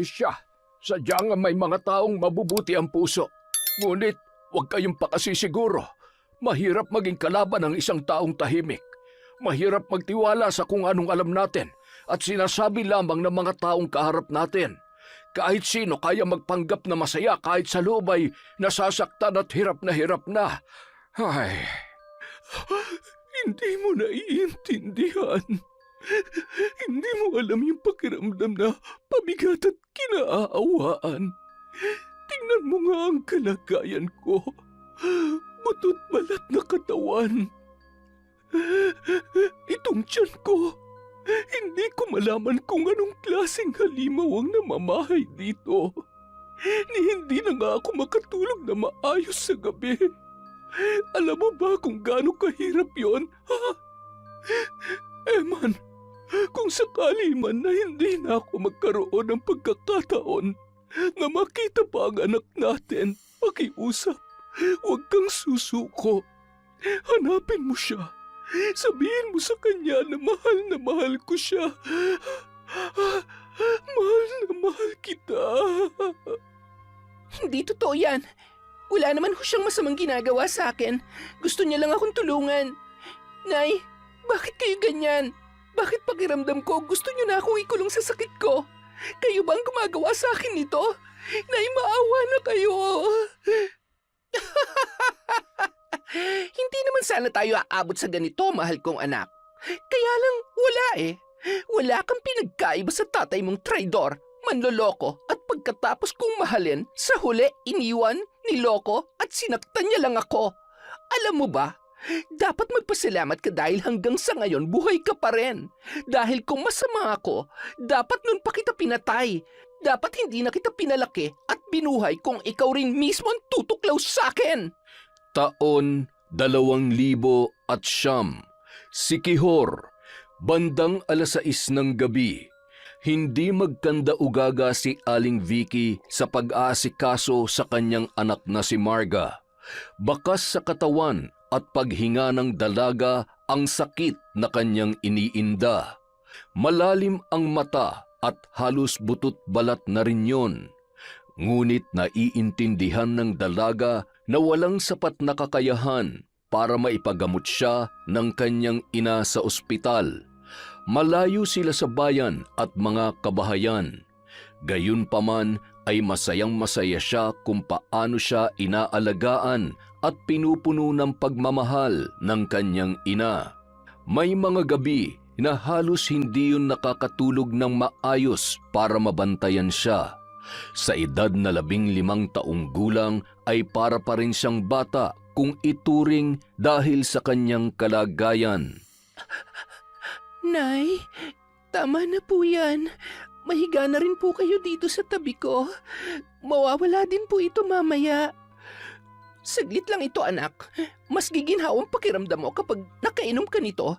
Siya, sadyang may mga taong mabubuti ang puso. Ngunit, huwag kayong pakasisiguro. Mahirap maging kalaban ng isang taong tahimik. Mahirap magtiwala sa kung anong alam natin at sinasabi lamang ng mga taong kaharap natin. Kahit sino kaya magpanggap na masaya kahit sa loob ay nasasaktan at hirap na hirap na. Ay, hindi mo naiintindihan. Hindi mo alam yung pakiramdam na pabigat at kinaawaan. Tingnan mo nga ang kalagayan ko. Butot balat na katawan. Itong tiyan ko. Hindi ko malaman kung anong klaseng halimaw ang namamahay dito. Hindi na nga ako makatulog na maayos sa gabi. Alam mo ba kung gaano kahirap yon? Eman, kung sakali man na hindi na ako magkaroon ng pagkakataon na makita pa ang anak natin, pakiusap, huwag kang susuko. Hanapin mo siya. Sabihin mo sa kanya na mahal ko siya. Mahal na mahal kita. Hindi totoo yan. Wala naman ho siyang masamang ginagawa sa akin. Gusto niya lang akong tulungan. Nay, bakit kayo ganyan? Bakit pakiramdam ko gusto niyo na akong ikulong sa sakit ko? Kayo ba ang gumagawa sa akin nito? Nay, maawa na kayo. Hindi naman sana tayo aabot sa ganito, mahal kong anak. Kaya lang wala eh. Wala kang pinagkaiba sa tatay mong traidor, manloloko, at pagkatapos kong mahalin, sa huli iniwan, niloko, at sinaktan niya lang ako. Alam mo ba, dapat magpasalamat ka dahil hanggang sa ngayon buhay ka pa rin. Dahil kung masama ako, dapat nun pa kita pinatay. Dapat hindi na kita pinalaki at binuhay kung ikaw rin mismo ang tutuklaw sa akin. Taon 2009, Sikihor, bandang 6:00 ng gabi. Hindi magkanda-ugaga si Aling Vicky sa pag-aasikaso sa kanyang anak na si Marga. Bakas sa katawan at paghinga ng dalaga ang sakit na kanyang iniinda. Malalim ang mata at halos butot balat na rin yon. Ngunit naiintindihan ng dalaga na walang sapat na kakayahan para maipagamot siya ng kanyang ina sa ospital. Malayo sila sa bayan at mga kabahayan. Gayunpaman ay masayang-masaya siya kung paano siya inaalagaan at pinupuno ng pagmamahal ng kanyang ina. May mga gabi na halos hindi yun nakakatulog ng maayos para mabantayan siya. Sa edad na 15 taong gulang ay para pa rin siyang bata kung ituring dahil sa kanyang kalagayan. Nay, tama na po yan. Mahiga na rin po kayo dito sa tabi ko. Mawawala din po ito mamaya. Saglit lang ito, anak. Mas giginhaw ang pakiramdam mo kapag nakainom ka nito.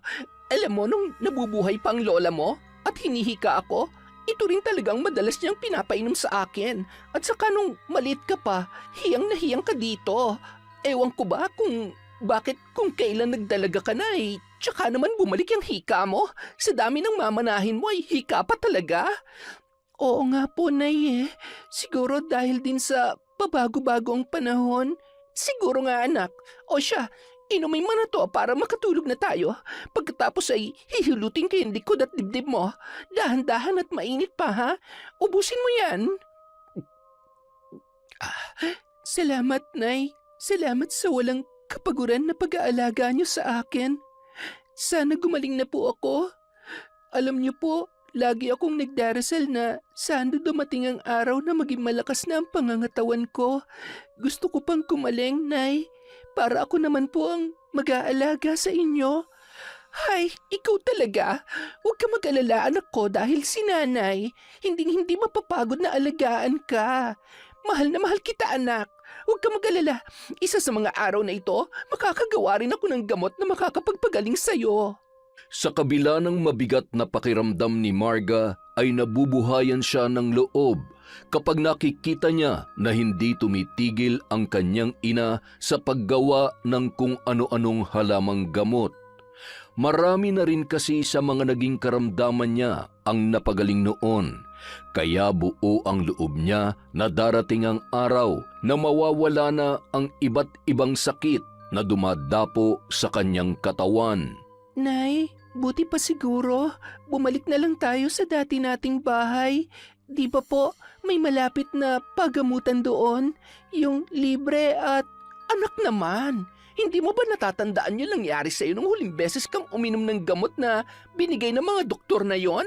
Alam mo, nung nabubuhay pa ang lola mo at hinihika ako, ito rin talagang madalas niyang pinapainom sa akin. At saka nung malit ka pa, hiyang na hiyang ka dito. Ewan ko ba kung bakit kung kailan nagdalaga ka na eh. Tsaka naman bumalik yung hika mo. Sa dami ng mamanahin mo ay hika pa talaga. Oo nga po, Nay eh. Siguro dahil din sa pabago-bago ang panahon. Siguro nga, anak. O siya, inumin mo na to para makatulog na tayo. Pagkatapos ay hihilutin ko yung likod at dibdib mo. Dahan-dahan at mainit pa, ha? Ubusin mo yan. Salamat, Nay. Salamat sa walang kapaguran na pag-aalaga niyo sa akin. Sana gumaling na po ako. Alam niyo po, lagi akong nagdarasal na sana dumating ang araw na maging malakas na ang pangangatawan ko. Gusto ko pang kumaling, Nay, para ako naman po ang mag-aalaga sa inyo. Hay, ikaw talaga. Huwag ka mag-alala, anak ko, dahil si Nanay, hindi mapapagod na alagaan ka. Mahal na mahal kita, anak. Huwag ka mag-alala. Isa sa mga araw na ito, makakagawa rin ako ng gamot na makakapagpagaling sa'yo. Sa kabila ng mabigat na pakiramdam ni Marga ay nabubuhayan siya ng loob kapag nakikita niya na hindi tumitigil ang kanyang ina sa paggawa ng kung ano-anong halamang gamot. Marami na rin kasi sa mga naging karamdaman niya ang napagaling noon, kaya buo ang loob niya na darating ang araw na mawawala na ang iba't ibang sakit na dumadapo sa kanyang katawan. Nay, buti pa siguro. Bumalik na lang tayo sa dati nating bahay. Di ba po may malapit na pagamutan doon? Yung libre at anak naman. Hindi mo ba natatandaan yung nangyari sa'yo nung huling beses kang uminom ng gamot na binigay ng mga doktor na yon?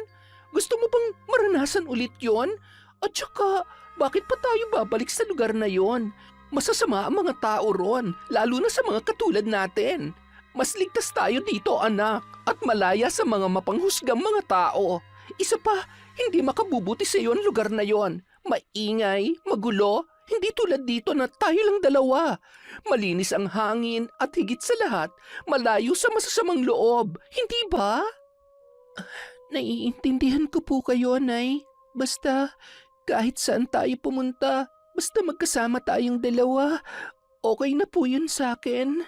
Gusto mo bang maranasan ulit yon? At saka, bakit pa tayo babalik sa lugar na yon? Masasama ang mga tao ron, lalo na sa mga katulad natin. Mas ligtas tayo dito, anak, at malaya sa mga mapanghusgang mga tao. Isa pa, hindi makabubuti sa iyo ang lugar na yon. Maingay, magulo, hindi tulad dito na tayo lang dalawa. Malinis ang hangin at higit sa lahat, malayo sa masasamang loob. Hindi ba? Naiintindihan ko po kayo, Nay. Basta, kahit saan tayo pumunta, basta magkasama tayong dalawa, okay na po yun sa akin.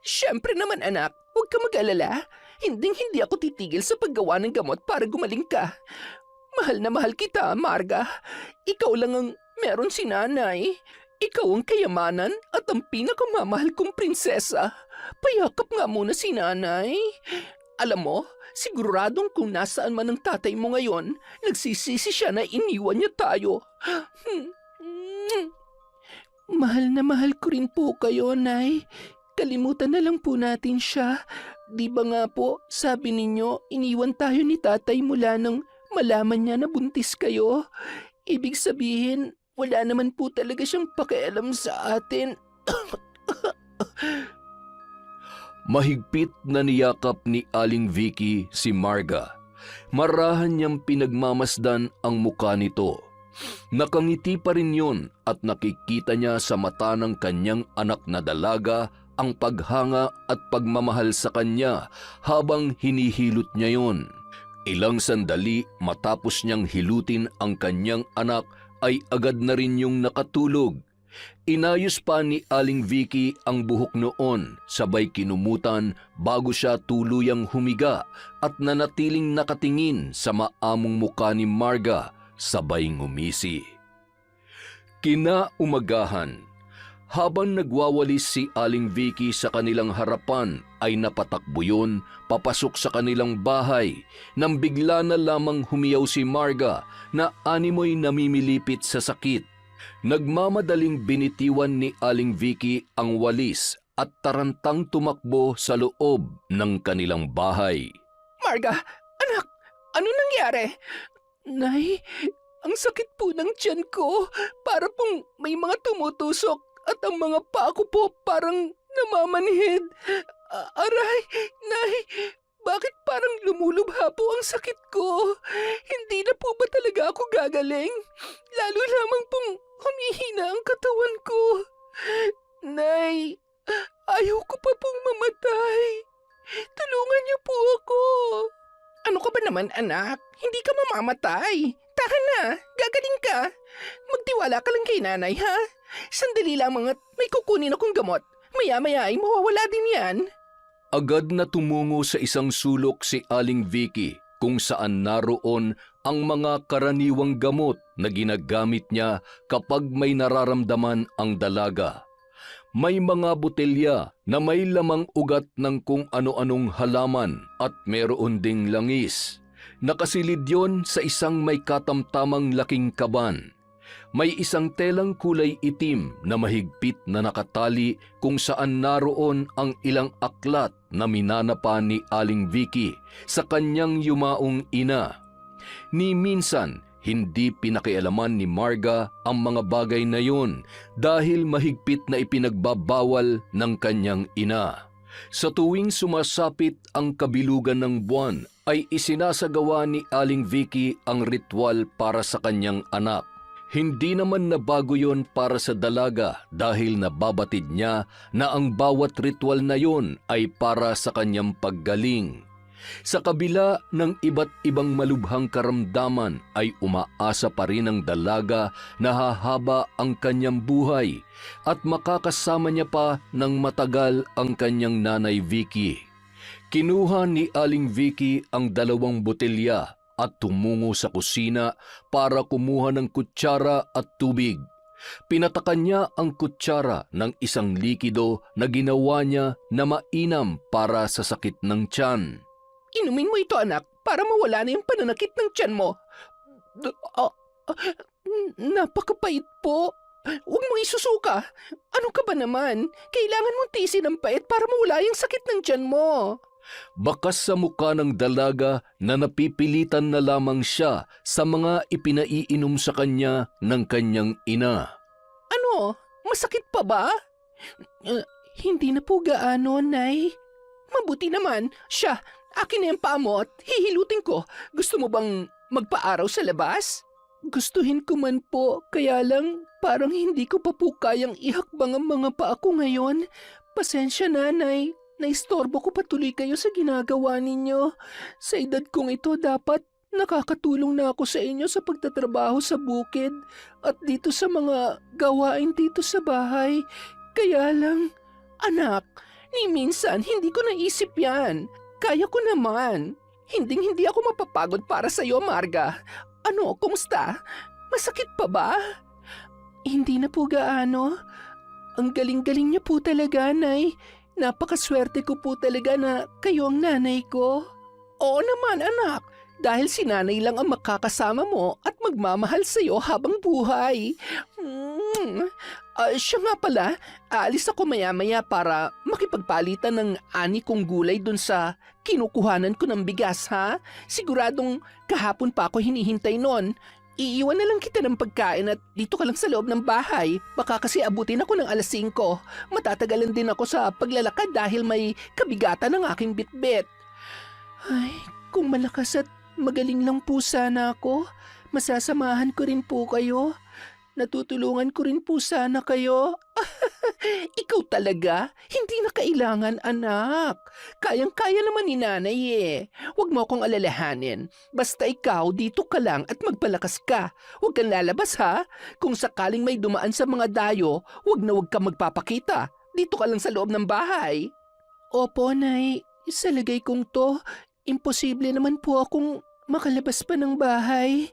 Siyempre naman, anak, huwag ka mag-alala. Hindi ako titigil sa paggawa ng gamot para gumaling ka. Mahal na mahal kita, Marga. Ikaw lang ang meron si nanay. Ikaw ang kayamanan at ang pinakamamahal kong prinsesa. Payakap nga muna si nanay. Alam mo, siguradong kung nasaan man ang tatay mo ngayon, nagsisisi siya na iniwan niya tayo. Mahal na mahal ko rin po kayo, Nay. Kalimutan na lang po natin siya. Di ba nga po, sabi ninyo, iniwan tayo ni tatay mula nang malaman niya na buntis kayo. Ibig sabihin, wala naman po talaga siyang pakialam sa atin. Mahigpit na niyakap ni Aling Vicky si Marga. Marahan niyang pinagmamasdan ang muka nito. Nakangiti pa rin yun at nakikita niya sa mata ng kanyang anak na dalaga ang paghanga at pagmamahal sa kanya habang hinihilot niya yon. Ilang sandali matapos niyang hilutin ang kanyang anak ay agad na rin yung nakatulog. Inayos pa ni Aling Vicky ang buhok noon, sabay kinumutan bago siya tuluyang humiga at nanatiling nakatingin sa maamong muka ni Marga, sabay ngumisi. Kinaumagahan, habang nagwawalis si Aling Vicky sa kanilang harapan ay napatakbo yun papasok sa kanilang bahay nang bigla na lamang humiyaw si Marga na animoy namimilipit sa sakit. Nagmamadaling binitiwan ni Aling Vicky ang walis at tarantang tumakbo sa loob ng kanilang bahay. Marga, anak, ano nangyari? Nay, ang sakit po ng tiyan ko. Para pong may mga tumutusok at ang mga paa ko po parang namamanhid. Aray, Nay, bakit parang lumulubha po ang sakit ko? Hindi na po ba talaga ako gagaling? Lalo lamang pong humihina ang katawan ko. Nay, ayaw ko pa pong mamatay. Tulungan niyo po ako. Ano ka ba naman, anak? Hindi ka mamamatay. Tahan na, gagaling ka. Magtiwala ka lang kay nanay, ha? Sandali lang mga may kukunin akong gamot. Maya-maya ay mawawala din yan. Agad na tumungo sa isang sulok si Aling Vicky kung saan naroon ang mga karaniwang gamot na ginagamit niya kapag may nararamdaman ang dalaga. May mga botelya na may lamang ugat ng kung ano-anong halaman at meron ding langis. Nakasilid yon sa isang may katamtamang laking kaban. May isang telang kulay itim na mahigpit na nakatali kung saan naroon ang ilang aklat na minanapa ni Aling Vicky sa kanyang yumaong ina. Ni minsan, hindi pinakialaman ni Marga ang mga bagay na yun dahil mahigpit na ipinagbabawal ng kanyang ina. Sa tuwing sumasapit ang kabilugan ng buwan ay isinasagawa ni Aling Vicky ang ritual para sa kanyang anak. Hindi naman nabago yon para sa dalaga dahil nababatid niya na ang bawat ritual na yon ay para sa kanyang paggaling. Sa kabila ng iba't ibang malubhang karamdaman ay umaasa pa rin ang dalaga na hahaba ang kanyang buhay at makakasama niya pa ng matagal ang kanyang nanay Vicky. Kinuha ni Aling Vicky ang 2 botelya at tumungo sa kusina para kumuha ng kutsara at tubig. Pinatakan niya ang kutsara ng isang likido na ginawa niya na mainam para sa sakit ng tiyan. Inumin mo ito, anak, para mawala na yung pananakit ng tiyan mo. Napakapait po. Huwag mong isusuka. Ano ka ba naman? Kailangan mong tiisin ang pait para mawala yung sakit ng tiyan mo. Bakas sa muka ng dalaga na napipilitan na lamang siya sa mga ipinaiinom sa kanya ng kanyang ina. Ano? Masakit pa ba? Hindi na po gaano, Nay. Mabuti naman. Siya, akin na yung paa mo at hihilutin ko. Gusto mo bang magpaaraw sa labas? Gustuhin ko man po, kaya lang parang hindi ko pa po kayang ihakbang ang mga paa ko ngayon. Pasensya na, Nay. Naistorbo ko patuloy kayo sa ginagawa ninyo. Sa edad kong ito, dapat nakakatulong na ako sa inyo sa pagtatrabaho sa bukid at dito sa mga gawain dito sa bahay. Kaya lang, anak, ni minsan hindi ko naisip yan. Kaya ko naman. Hindi ako mapapagod para sa iyo, Marga. Ano, kumusta? Masakit pa ba? Hindi na po gaano. Ang galing-galing niya po talaga, Nay. Napakaswerte ko po talaga na kayo ang nanay ko. Oo naman, anak. Dahil si nanay lang ang makakasama mo at magmamahal sa iyo habang buhay. Siya nga pala, aalis ako maya-maya para makipagpalitan ng 6 kong gulay dun sa kinukuhanan ko ng bigas, ha? Siguradong kahapon pa ako hinihintay nun. Iiwan na lang kita ng pagkain at dito ka lang sa loob ng bahay. Baka kasi abutin ako ng alas 5. Matatagalan din ako sa paglalakad dahil may kabigatan ng aking bitbit. Ay, kung malakas at magaling lang po sana ako, masasamahan ko rin po kayo. Natutulungan ko rin po sana kayo. Ikaw talaga? Hindi na kailangan, anak. Kayang-kaya naman ni nanay eh. Huwag mo akong alalahanin. Basta ikaw, dito ka lang at magpalakas ka. Huwag kang lalabas, ha? Kung sakaling may dumaan sa mga dayo, huwag kang magpapakita. Dito ka lang sa loob ng bahay. Opo, Nay. Sa lagay kong to, imposible naman po akong makalabas pa ng bahay.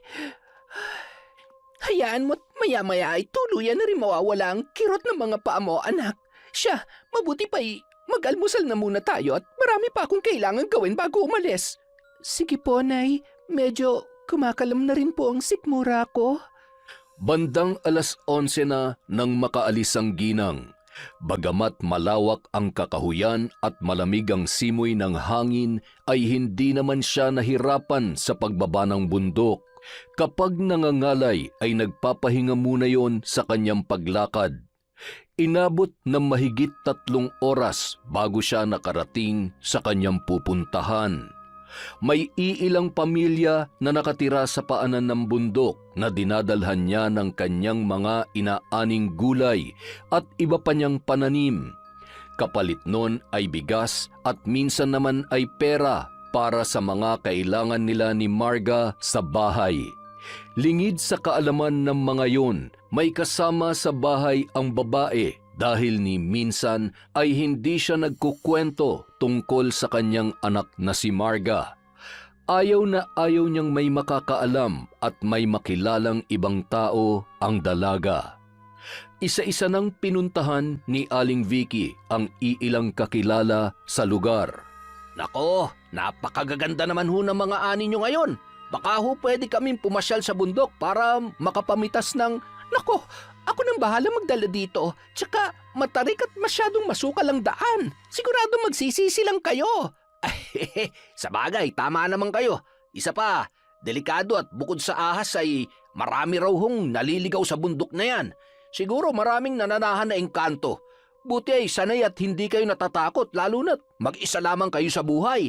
Hayaan mo't maya-maya ay tuluyan na rin mawawala ang kirot ng mga paa mo, anak. Siya, mabuti pa'y mag-almusal na muna tayo at marami pa akong kailangan gawin bago umalis. Sige po, Nay. Medyo kumakalam na rin po ang sikmura ko. Bandang alas 11 na nang makaalis ang ginang. Bagamat malawak ang kakahuyan at malamig ang simoy ng hangin, ay hindi naman siya nahirapan sa pagbaba ng bundok. Kapag nangangalay ay nagpapahinga muna yon sa kanyang paglakad. Inabot ng mahigit 3 oras bago siya nakarating sa kanyang pupuntahan. May iilang pamilya na nakatira sa paanan ng bundok na dinadalhan niya ng kanyang mga inaaning gulay at iba pa niyang pananim. Kapalit nun ay bigas at minsan naman ay pera para sa mga kailangan nila ni Marga sa bahay. Lingid sa kaalaman ng mga yon, may kasama sa bahay ang babae dahil ni minsan ay hindi siya nagkukwento tungkol sa kanyang anak na si Marga. Ayaw na ayaw niyang may makakaalam at may makilalang ibang tao ang dalaga. Isa-isa nang pinuntahan ni Aling Vicky ang iilang kakilala sa lugar. Nako, napakagaganda naman ho ng mga ani nyo ngayon. Baka ho pwede kaming pumasyal sa bundok para makapamitas ng... Nako, ako nang bahala magdala dito. Tsaka matarik at masyadong masukal ang daan. Sigurado magsisisi lang kayo. Ay, sa bagay, tama naman kayo. Isa pa, delikado at bukod sa ahas ay marami raw hong naliligaw sa bundok na yan. Siguro maraming nananahan na engkanto. Buti ay sanay at hindi kayo natatakot lalo na't mag-isa lamang kayo sa buhay.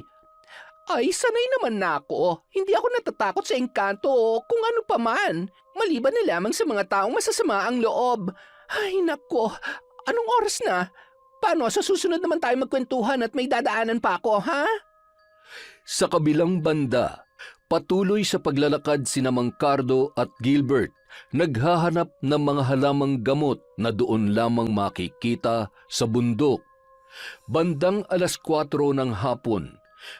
Ay, sanay naman na ako. Hindi ako natatakot sa engkanto o kung ano pa man. Maliban na lamang sa mga taong masasama ang loob. Ay, nako. Anong oras na? Paano sa susunod naman tayo magkwentuhan at may dadaanan pa ako, ha? Sa kabilang banda, patuloy sa paglalakad sina Mang Cardo at Gilbert. Naghahanap ng mga halamang gamot na doon lamang makikita sa bundok. Bandang alas 4 ng hapon,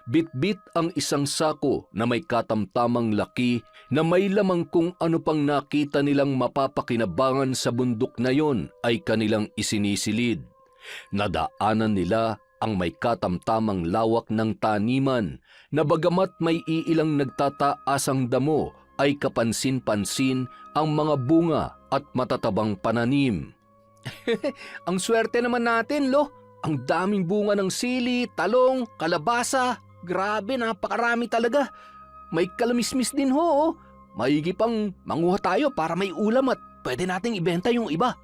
Bitbit ang isang sako na may katamtamang laki na may lamang kung ano pang nakita nilang mapapakinabangan sa bundok na yon ay kanilang isinisilid. Nadaanan nila ang may katamtamang lawak ng taniman na bagamat may iilang nagtataasang damo ay kapansin-pansin ang mga bunga at matatabang pananim. Ang swerte naman natin, Lo. Ang daming bunga ng sili, talong, kalabasa. Grabe, napakarami talaga. May kalamismis din ho, oh. Maigi pang manguha tayo para may ulam at pwede nating ibenta yung iba.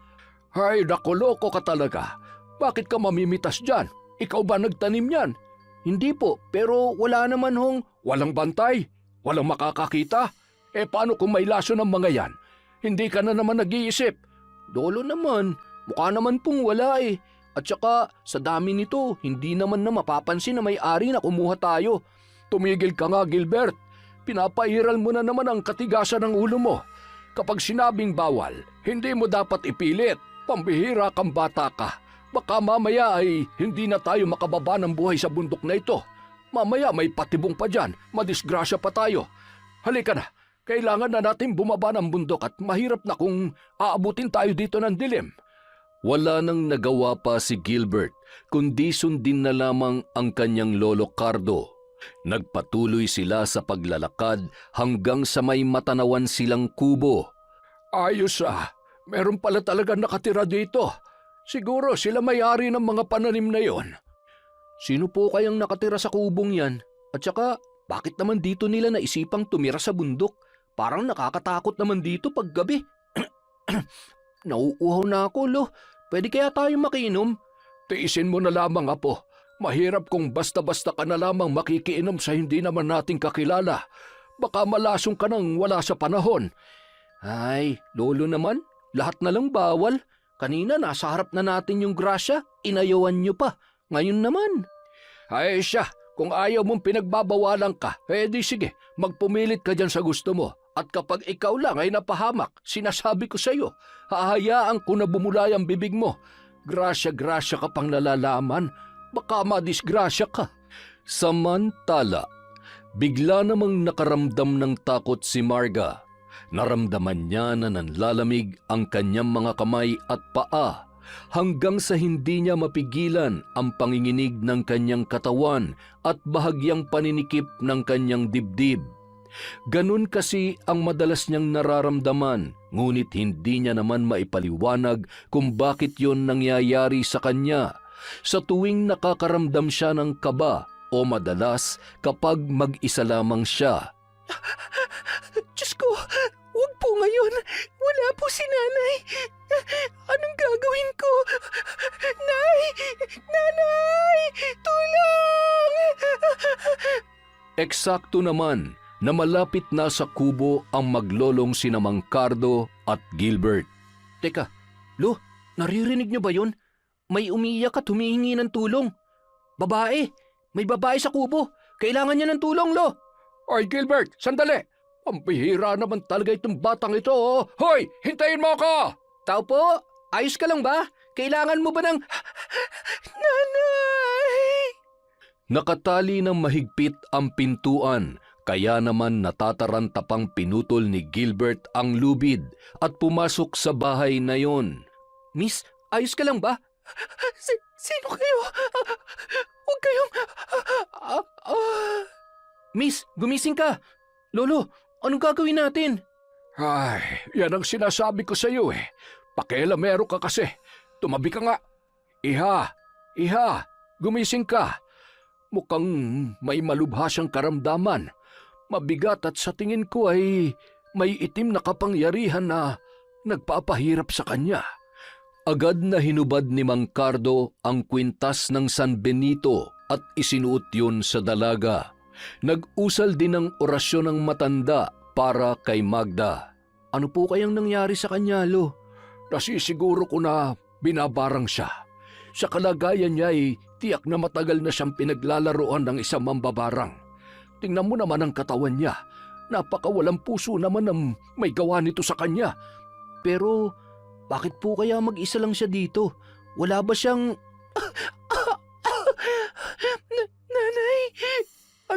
Hay, naku, loko ka talaga. Bakit ka mamimitas dyan? Ikaw ba nagtanim yan? Hindi po, pero wala naman hong... Walang bantay? Walang makakakita? Paano kung may laso ng mga yan? Hindi ka na naman nag-iisip. Lolo naman, mukha naman pong wala eh. At saka, sa dami nito, hindi naman na mapapansin na may-ari na kumuha tayo. Tumigil ka nga, Gilbert. Pinapairal mo na naman ang katigasan ng ulo mo. Kapag sinabing bawal, hindi mo dapat ipilit. Pambihira kang bata ka. Baka mamaya ay hindi na tayo makababa ng buhay sa bundok na ito. Mamaya may patibong pa dyan, madisgrasya pa tayo. Halika na, kailangan na natin bumaba ng bundok at mahirap na kung aabutin tayo dito ng dilim. Wala nang nagawa pa si Gilbert, kundi sundin na lamang ang kanyang lolo Cardo. Nagpatuloy sila sa paglalakad hanggang sa may matanawan silang kubo. Ayos meron pala talaga nakatira dito. Siguro sila may-ari ng mga pananim na yon. Sino po kayang nakatira sa kubong yan? At saka, bakit naman dito nila naisipang tumira sa bundok? Parang nakakatakot naman dito pag gabi. Nauuhaw na ako, Lo. Pwede kaya tayo makiinom? Tiisin mo na lamang, Apo. Mahirap kung basta-basta ka na lamang makikiinom sa hindi naman nating kakilala. Baka malasong ka nang wala sa panahon. Ay, Lolo naman, lahat na lang bawal. Kanina nasa harap na natin yung grasya, inayawan nyo pa. Ngayon naman. Ay siya, kung ayaw mong pinagbabawalan ka, di sige, magpumilit ka dyan sa gusto mo. At kapag ikaw lang ay napahamak, sinasabi ko sa iyo, hahayaan ko na bumulay ang bibig mo. Grasya-grasya ka pang nalalaman, baka madisgrasya ka. Samantala, bigla namang nakaramdam ng takot si Marga. Naramdaman niya na nanlalamig ang kanyang mga kamay at paa hanggang sa hindi niya mapigilan ang panginginig ng kanyang katawan at bahagyang paninikip ng kanyang dibdib. Ganun kasi ang madalas niyang nararamdaman, ngunit hindi niya naman maipaliwanag kung bakit yon nangyayari sa kanya sa tuwing nakakaramdam siya ng kaba o madalas kapag mag-isa lamang siya. Diyos ko, huwag po ngayon. Wala po si Nanay. Anong gagawin ko? Nay! Nanay! Tulong! Eksakto naman na malapit na sa kubo ang maglolong sina Mang Cardo at Gilbert. Teka, Lo, naririnig niyo ba yun? May umiiyak at humihingi ng tulong. Babae! May babae sa kubo. Kailangan niya ng tulong, Lo. Oy, Gilbert, sandali! Pampihira naman talaga itong batang ito, oh! Hoy, hintayin mo ako! Tao po, ayos ka lang ba? Kailangan mo ba ng... Nanay! Nakatali ng mahigpit ang pintuan, kaya naman natataranta pang pinutol ni Gilbert ang lubid at pumasok sa bahay na yon. Miss, ayos ka lang ba? Sino kayo? Huwag kayong... Miss, gumising ka! Lolo, anong gagawin natin? Ay, yan ang sinasabi ko sa iyo eh. Pakialamero ka kasi. Tumabi ka nga. Iha, gumising ka. Mukhang may malubhasang karamdaman. Mabigat at sa tingin ko ay may itim na kapangyarihan na nagpapahirap sa kanya. Agad na hinubad ni Mang Cardo ang kwintas ng San Benito at isinuot yun sa dalaga. Nag-usal din ng orasyon ng matanda para kay Magda. Ano po kayang nangyari sa kanya, Lo? Nasisiguro ko na binabarang siya. Sa kalagayan niya ay tiyak na matagal na siyang pinaglalaroan ng isang mambabarang. Tingnan mo naman ang katawan niya. Napakawalang puso naman ang may gawa nito sa kanya. Pero bakit po kaya mag-isa lang siya dito? Wala ba siyang... Nanay,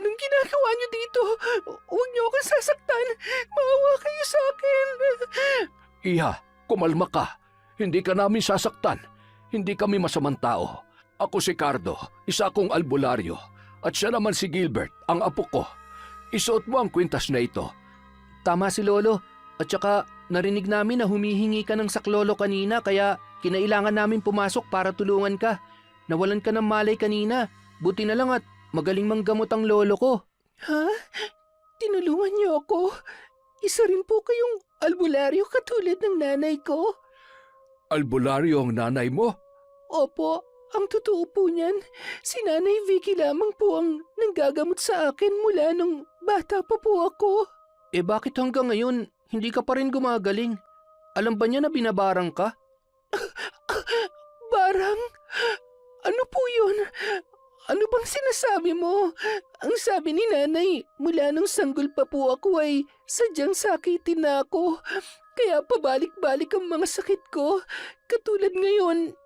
Anong ginagawa niyo dito? Huwag niyo akong sasaktan. Maawa kayo sa akin. Iha, kumalma ka. Hindi ka namin sasaktan. Hindi kami masamang tao. Ako si Cardo, isa akong albularyo. At siya naman si Gilbert, ang apo ko. Isuot mo ang kwintas na ito. Tama si Lolo. At saka narinig namin na humihingi ka ng saklolo kanina kaya kinailangan namin pumasok para tulungan ka. Nawalan ka ng malay kanina. Buti na lang at magaling manggamot ang lolo ko. Ha? Tinulungan niyo ako? Isa rin po kayong albularyo katulad ng nanay ko? Albularyo ang nanay mo? Opo, ang totoo po niyan. Si Nanay Vicky lamang po ang nanggagamot sa akin mula nung bata pa po ako. Eh bakit hanggang ngayon hindi ka pa rin gumagaling? Alam ba niya na binabarang ka? Barang? Ano po yun? Ano bang sinasabi mo? Ang sabi ni Nanay, mula nung sanggol pa po ako ay sadyang sakitin na ako. Kaya pabalik-balik ang mga sakit ko. Katulad ngayon,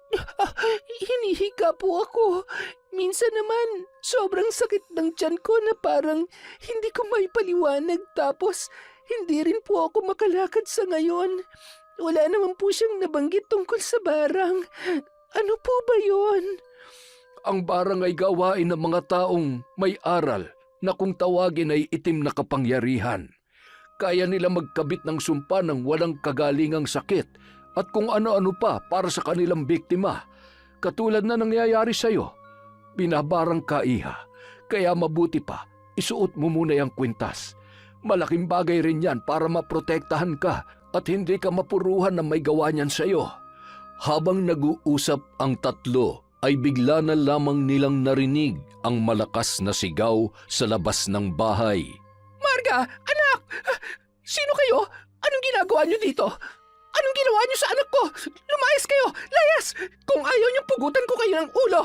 hinihiga po ako. Minsan naman, sobrang sakit ng tiyan ko na parang hindi ko maipaliwanag tapos hindi rin po ako makalakad sa ngayon. Wala naman po siyang nabanggit tungkol sa barang. Ano po ba yun? Ang barang ay gawain ng mga taong may aral na kung tawagin ay itim na kapangyarihan. Kaya nila magkabit ng sumpa ng walang kagalingang sakit at kung ano-ano pa para sa kanilang biktima. Katulad na nangyayari sa'yo. Binabarang ka, Iha. Kaya mabuti pa, isuot mo muna yung kwintas. Malaking bagay rin yan para maprotektahan ka at hindi ka mapuruhan na may gawa niyan sa'yo. Habang nag-uusap ang tatlo, ay bigla na lamang nilang narinig ang malakas na sigaw sa labas ng bahay. Marga! Anak! Sino kayo? Anong ginagawa niyo dito? Anong ginawa niyo sa anak ko? Lumayas kayo! Layas! Kung ayaw niyong pugutan ko kayo ng ulo,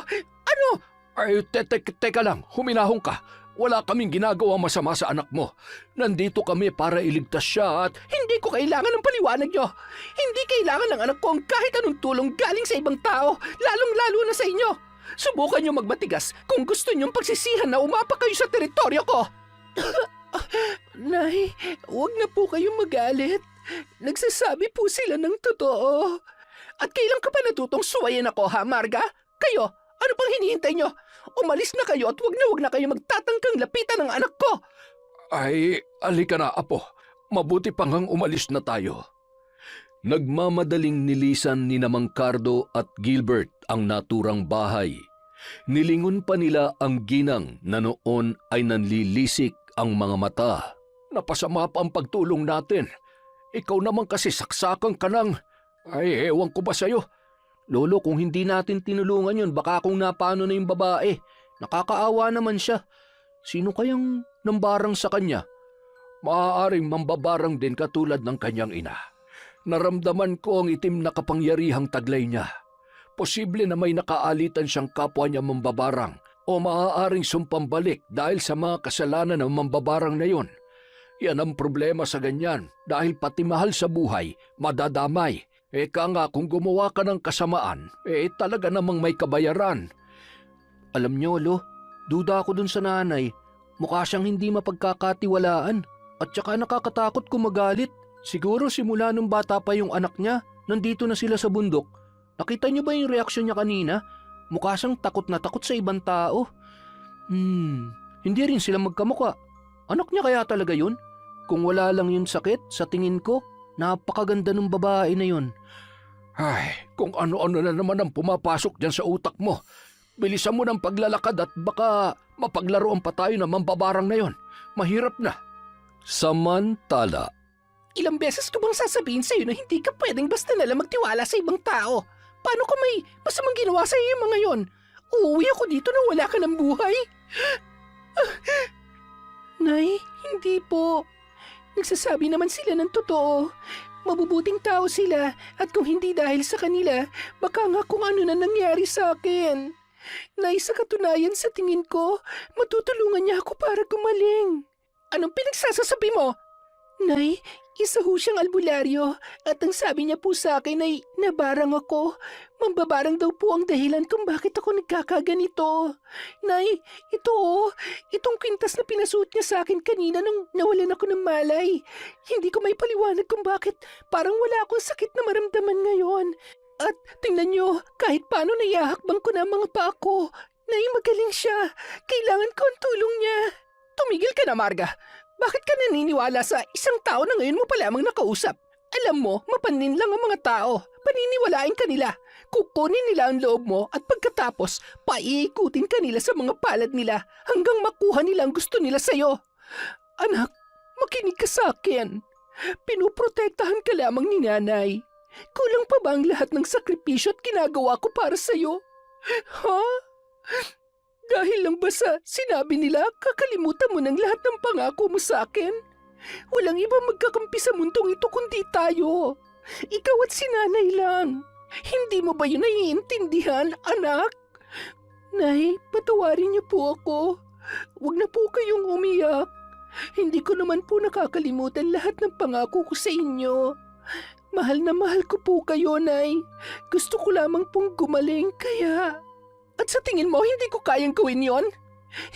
ano? Ay, teka lang, huminahon ka. Wala kaming ginagawa masama sa anak mo. Nandito kami para iligtas siya at Hindi ko kailangan ng paliwanag niyo. Hindi kailangan ng anak ko ang kahit anong tulong galing sa ibang tao, lalong-lalo na sa inyo. Subukan niyo magmatigas kung gusto niyong pagsisihan na umapak kayo sa teritoryo ko. Nay, huwag na po kayong magalit. Nagsasabi po sila ng totoo. At kailan ka pa natutong suwayin ako, ha, Marga? Kayo, ano pang hinihintay niyo? Umalis na kayo at wag na kayo magtatangkang lapitan ng anak ko. ay, alika na, apo. Mabuti pang hang umalis na tayo. Nagmamadaling nilisan ni Mang Cardo at Gilbert ang naturang bahay. Nilingon pa nila ang ginang na noon ay nanlilisik ang mga mata. Napasama pa ang pagtulong natin. Ikaw naman kasi saksakan ka ng... Ay, ewan ko ba sa'yo? Lolo, kung hindi natin tinulungan yun, baka kung napano na yung babae. Nakakaawa naman siya. Sino kayang nambarang sa kanya? Maaaring mambabarang din katulad ng kanyang ina. Naramdaman ko ang itim na kapangyarihang taglay niya. Posible na may nakaalitan siyang kapwa niya mambabarang o maaaring sumpambalik dahil sa mga kasalanan ng mambabarang na yon. Yan ang problema sa ganyan dahil pati mahal sa buhay, madadamay. Eka nga kung gumawa ka ng kasamaan, talaga namang may kabayaran. Alam niyo, Lo, duda ako dun sa nanay. Mukha siyang hindi mapagkakatiwalaan. At saka nakakatakot kung magalit. Siguro simula nung bata pa yung anak niya, nandito na sila sa bundok. Nakita niyo ba yung reaksyon niya kanina? Mukha siyang takot na takot sa ibang tao. Hindi rin sila magkamukha. Anak niya kaya talaga yun? Kung wala lang yung sakit, sa tingin ko, napakaganda ng babae na yun. Ay, kung ano-ano na naman ang pumapasok dyan sa utak mo. Bilisan mo ng paglalakad at baka mapaglaruan pa tayo ng mambabarang na yon. Mahirap na. Samantala, Ilang beses ko bang sasabihin sa'yo na hindi ka pwedeng basta nalang magtiwala sa ibang tao? Paano kung may masamang ginawa sa'yo yung mga yon? Uuwi ako dito na wala ka ng buhay? Nay, hindi po. Nagsasabi naman sila ng totoo. Mabubuting tao sila at kung hindi dahil sa kanila, baka nga kung ano na nangyari sa akin. Nay, sa katunayan sa tingin ko, matutulungan niya ako para gumaling. Anong pinagsasasabi mo? Nay, Isa ho siyang albularyo at ang sabi niya po sa akin ay nabarang ako. Mambabarang daw po ang dahilan kung bakit ako nagkakaganito. Nay, itong kwintas na pinasuot niya sa akin kanina nung nawalan ako ng malay. Hindi ko may paliwanag kung bakit parang wala akong sakit na maramdaman ngayon. At tingnan niyo, kahit paano naihahakbang ko na ang mga paa ko. Nay, magaling siya. Kailangan ko ang tulong niya. Tumigil ka na, Marga. Bakit ka naniniwala sa isang tao na ngayon mo pa lamang nakausap? Alam mo, mapanin lang ang mga tao. Paniniwalain ka nila. Kukunin nila ang loob mo at pagkatapos, paiikutin ka nila sa mga palad nila hanggang makuha nila ang gusto nila sa'yo. Anak, makinig ka sa akin. Pinuprotektahan ka lamang ni nanay. Kulang pa ba ang lahat ng sakripisyo at ginagawa ko para sa'yo? Ha? Dahil lang ba sa sinabi nila, kakalimutan mo ng lahat ng pangako mo sa akin? Walang ibang magkakampi sa mundong ito kundi tayo. Ikaw at si nanay lang. Hindi mo ba yun naiintindihan, anak? Nay, patawarin niyo po ako. Huwag na po kayong umiyak. Hindi ko naman po nakakalimutan lahat ng pangako ko sa inyo. Mahal na mahal ko po kayo, Nay. Gusto ko lamang pong gumaling, kaya... At sa tingin mo, hindi ko kayang gawin yon?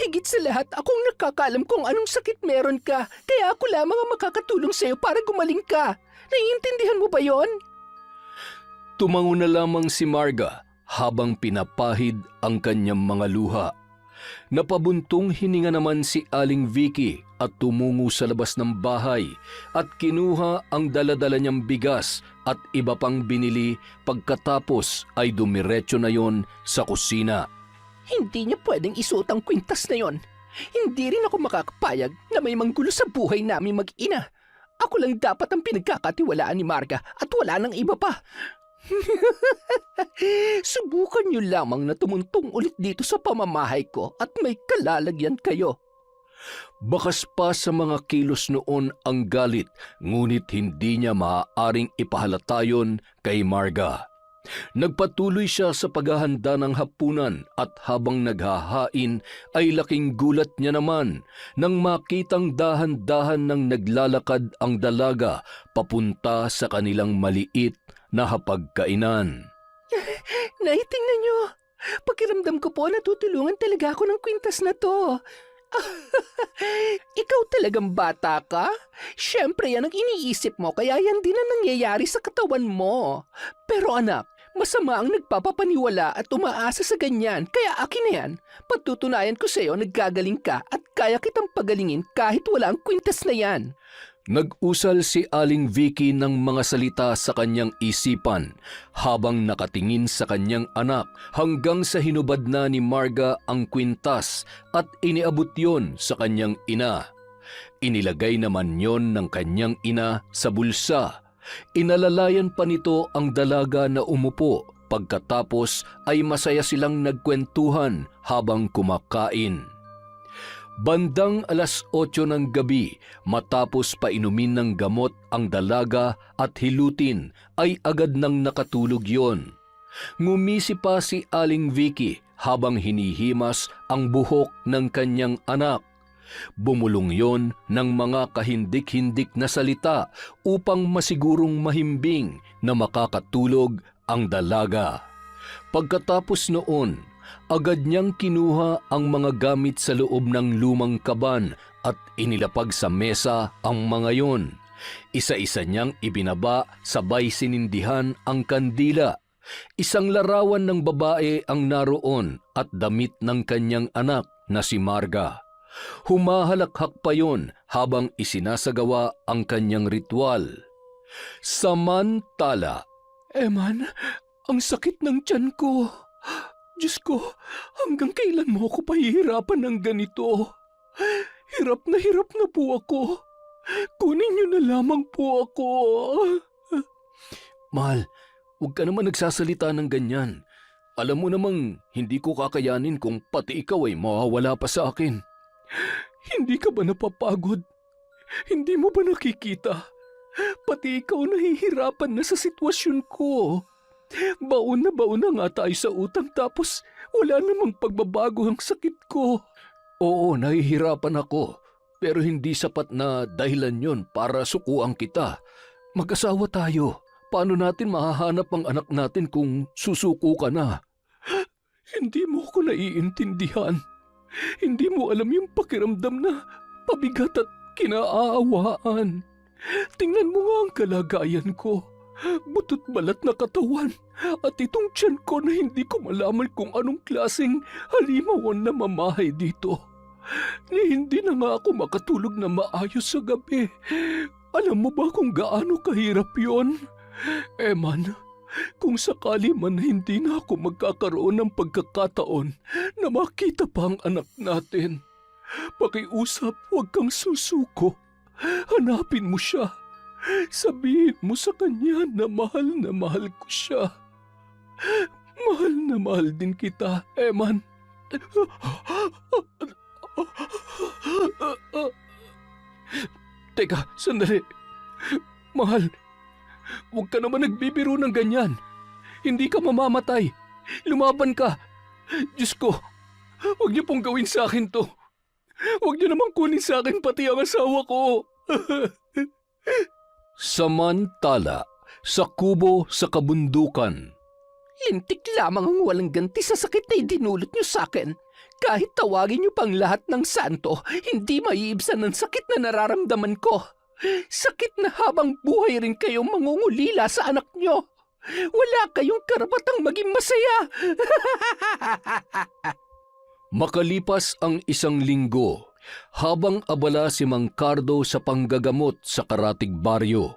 Higit sa lahat, akong nakakaalam kung anong sakit meron ka, kaya ako lamang ang makakatulong sa'yo para gumaling ka. Naiintindihan mo ba yon? Tumango na lamang si Marga habang pinapahid ang kanyang mga luha. Napabuntong hininga naman si Aling Vicky at tumungo sa labas ng bahay at kinuha ang daladala niyang bigas at iba pang binili, pagkatapos ay dumiretso na yon sa kusina. Hindi niya pwedeng isuot ang kwintas na yon. Hindi rin ako makakapayag na may manggulo sa buhay namin mag-ina. Ako lang dapat ang pinagkakatiwalaan ni Marga at wala nang iba pa. Subukan niyo lamang na tumuntong ulit dito sa pamamahay ko at may kalalagyan kayo. Bakas pa sa mga kilos noon ang galit, ngunit hindi niya maaaring ipahalata yon kay Marga. Nagpatuloy siya sa paghahanda ng hapunan at habang naghahain ay laking gulat niya naman nang makitang dahan-dahan nang naglalakad ang dalaga papunta sa kanilang maliit na hapagkainan. Nay, tingnan niyo. Pakiramdam ko po natutulungan talaga ako ng kwintas na to. Ikaw talagang bata ka? Siyempre yan ang iniisip mo kaya yan din ang nangyayari sa katawan mo. Pero anak, masama ang nagpapapaniwala at umaasa sa ganyan. Kaya akin na yan. Patutunayan ko sa iyo naggagaling ka at kaya kitang pagalingin kahit wala ang kwintas na yan. Nag-usal si Aling Vicky ng mga salita sa kanyang isipan habang nakatingin sa kanyang anak hanggang sa hinubad na ni Marga ang kwintas at iniabot yon sa kanyang ina. Inilagay naman yon ng kanyang ina sa bulsa. Inalalayan pa nito ang dalaga na umupo, pagkatapos ay masaya silang nagkwentuhan habang kumakain. Bandang 8:00 ng gabi, matapos painumin ng gamot ang dalaga at hilutin, ay agad nang nakatulog yon. Ngumisi pa si Aling Vicky habang hinihimas ang buhok ng kanyang anak. Bumulong yon ng mga kahindik-hindik na salita upang masigurong mahimbing na makakatulog ang dalaga. Pagkatapos noon, agad niyang kinuha ang mga gamit sa loob ng lumang kaban at inilapag sa mesa ang mga yon. Isa-isa niyang ibinaba sabay sinindihan ang kandila. Isang larawan ng babae ang naroon at damit ng kanyang anak na si Marga. Humahalakhak pa yon habang isinasagawa ang kanyang ritual. Samantala, Eman, ang sakit ng tiyan ko. Diyos ko, hanggang kailan mo ako pahihirapan ng ganito? Hirap na po ako. Kunin niyo na lamang po ako. mahal, huwag ka naman nagsasalita ng ganyan. Alam mo namang hindi ko kakayanin kung pati ikaw ay mawawala pa sa akin. Hindi ka ba napapagod? Hindi mo ba nakikita? Pati ikaw nahihirapan na sa sitwasyon ko. Baon na nga tayo sa utang tapos wala namang pagbabago ang sakit ko. Oo, nahihirapan ako. Pero hindi sapat na dahilan yon para sukuan kita. Mag-asawa tayo. Paano natin mahahanap ang anak natin kung susuko ka na? Hindi mo ko naiintindihan. Hindi mo alam yung pakiramdam na pabigat at kinaawaan. Tingnan mo nga ang kalagayan ko. Butot balat na katawan at itong tiyan ko na hindi ko malaman kung anong klaseng halimaw ang namamahay dito. Ni hindi na nga ako makatulog na maayos sa gabi. Alam mo ba kung gaano kahirap yon? Eman, kung sakali man hindi na ako magkakaroon ng pagkakataon na makita pa ang anak natin, pakiusap, huwag kang susuko. Hanapin mo siya. Sabihin mo sa kanya na mahal ko siya. Mahal na mahal din kita, Eman. Teka, sandali. Mahal, huwag ka naman nagbibiro ng ganyan. Hindi ka mamamatay. Lumaban ka. Diyos ko, huwag niyo pong gawin sa akin to. Huwag niyo naman kunin sa akin pati ang asawa ko. Samantala, sa kubo sa kabundukan. Lintik lamang ang walang ganti sa sakit na idinulot niyo sa akin. Kahit tawagin niyo pang lahat ng santo, hindi maiibsan ang sakit na nararamdaman ko. Sakit na habang buhay rin kayong mangungulila sa anak niyo. Wala kayong karapatang maging masaya. Makalipas ang 1 linggo, habang abala si Mang Cardo sa panggagamot sa Karatig Baryo,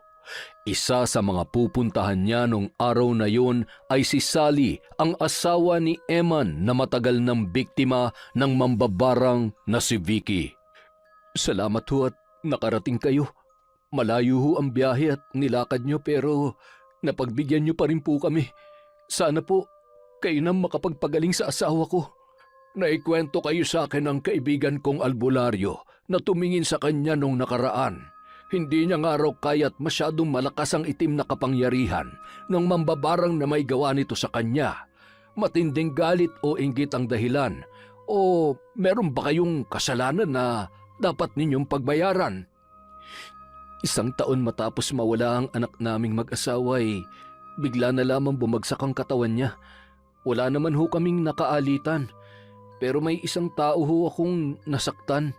isa sa mga pupuntahan niya nung araw na yon ay si Sally, ang asawa ni Eman na matagal ng biktima ng mambabarang na si Vicky. Salamat ho at nakarating kayo. Malayo ho ang biyahe at nilakad niyo pero napagbigyan niyo pa rin po kami. Sana po kayo na makapagpagaling sa asawa ko. Naikwento kayo sa akin ng kaibigan kong albularyo na tumingin sa kanya nung nakaraan. Hindi niya nga raw kaya't masyadong malakas ang itim na kapangyarihan ng mambabarang na may gawa nito sa kanya. Matinding galit o inggit ang dahilan o meron ba kayong kasalanan na dapat ninyong pagbayaran? 1 taon matapos mawala ang anak naming mag-asawa ay bigla na lamang bumagsak ang katawan niya. Wala naman ho kaming nakaalitan. Pero may isang tao ho akong nasaktan.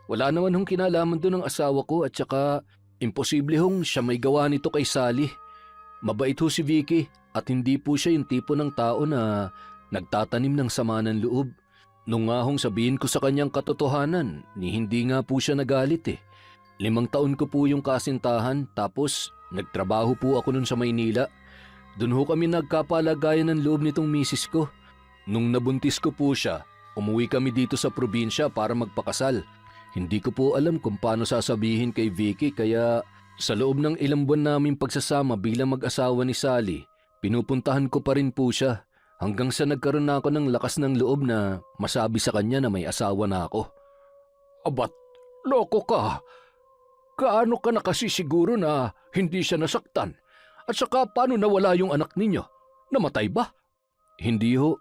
Wala naman hong kinalaman doon ng asawa ko at saka imposible hong siya may gawa nito kay Sally. Mabait ho si Vicky at hindi po siya yung tipo ng tao na nagtatanim ng sama ng loob. Nung nga hong sabihin ko sa kanyang katotohanan, ni hindi nga po siya nagalit eh. 5 taon ko po yung kasintahan tapos nagtrabaho po ako nun sa Maynila. Doon ho kami nagkapalagayan ng loob nitong misis ko. Nung nabuntis ko po siya, umuwi kami dito sa probinsya para magpakasal. Hindi ko po alam kung paano sasabihin kay Vicky kaya sa loob ng ilang buwan naming pagsasama bilang mag-asawa ni Sally, pinupuntahan ko pa rin po siya hanggang sa nagkaroon na ako ng lakas ng loob na masabi sa kanya na may asawa na ako. Abat, loko ka! Kaano ka nakasisiguro na hindi siya nasaktan? At saka paano nawala yung anak ninyo? Namatay ba? Hindi ho.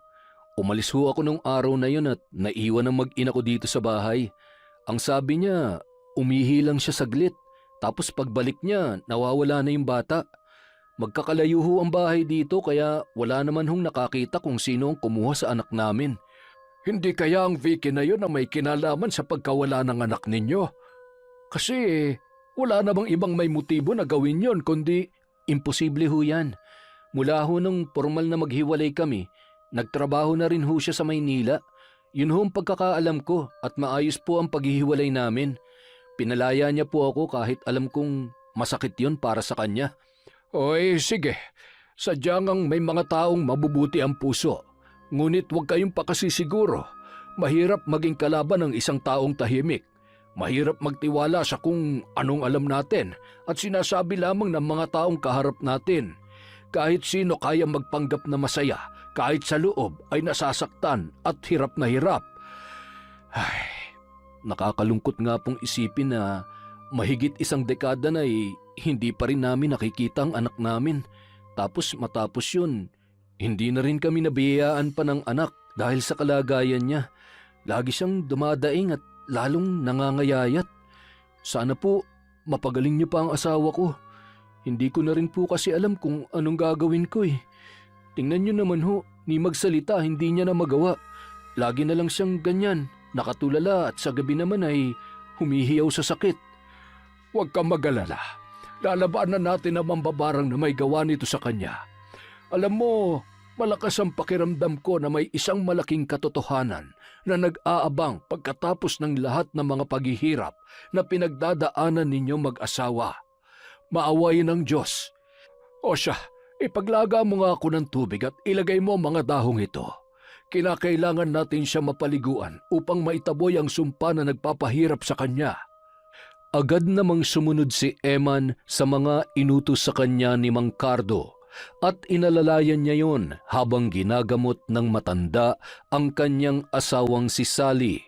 Umalis ho ako nung araw na yun at naiwan ang mag-ina ko dito sa bahay. Ang sabi niya, umihi lang siya saglit. Tapos pagbalik niya, nawawala na yung bata. Magkakalayo ho ang bahay dito kaya wala naman hong nakakita kung sino ang kumuha sa anak namin. Hindi kaya ang Vicky na yun na may kinalaman sa pagkawala ng anak ninyo? Kasi wala namang ibang may motibo na gawin yon kundi imposible ho yan. Mula ho nung formal na maghiwalay kami, nagtrabaho na rin ho siya sa Maynila. Yun ho ang pagkakaalam ko at maayos po ang paghihiwalay namin. Pinalaya niya po ako kahit alam kong masakit yun para sa kanya. Oy, sige. Sadyang ang may mga taong mabubuti ang puso. Ngunit huwag kayong pakasisiguro. Mahirap maging kalaban ng isang taong tahimik. Mahirap magtiwala sa kung anong alam natin at sinasabi lamang ng mga taong kaharap natin. Kahit sino kaya magpanggap na masaya, kahit sa loob ay nasasaktan at hirap na hirap. Ay, nakakalungkot nga pong isipin na mahigit 1 dekada na hindi pa rin namin nakikita ang anak namin. Tapos matapos yun, hindi na rin kami nabiyayaan pa ng anak dahil sa kalagayan niya. Lagi siyang dumadaing at lalong nangangayayat. Sana po mapagaling niyo pa ang asawa ko. Hindi ko na rin po kasi alam kung anong gagawin ko eh. Tingnan niyo naman ho, ni magsalita hindi niya na magawa. Lagi na lang siyang ganyan, nakatulala at sa gabi naman ay humihiyaw sa sakit. Huwag kang mag-alala. Lalabanan natin ang mambabarang na may gawa nito sa kanya. Alam mo, malakas ang pakiramdam ko na may isang malaking katotohanan na nag-aabang pagkatapos ng lahat ng mga paghihirap na pinagdadaanan ninyo mag-asawa. Maawayin ng Diyos. O siya, ipaglaga mo nga ako ng tubig at ilagay mo ang mga dahong ito. Kinakailangan natin siya mapaliguan upang maitaboy ang sumpa na nagpapahirap sa kanya. Agad namang sumunod si Eman sa mga inutos sa kanya ni Mang Cardo at inalalayan niya yon habang ginagamot ng matanda ang kanyang asawang si Sally.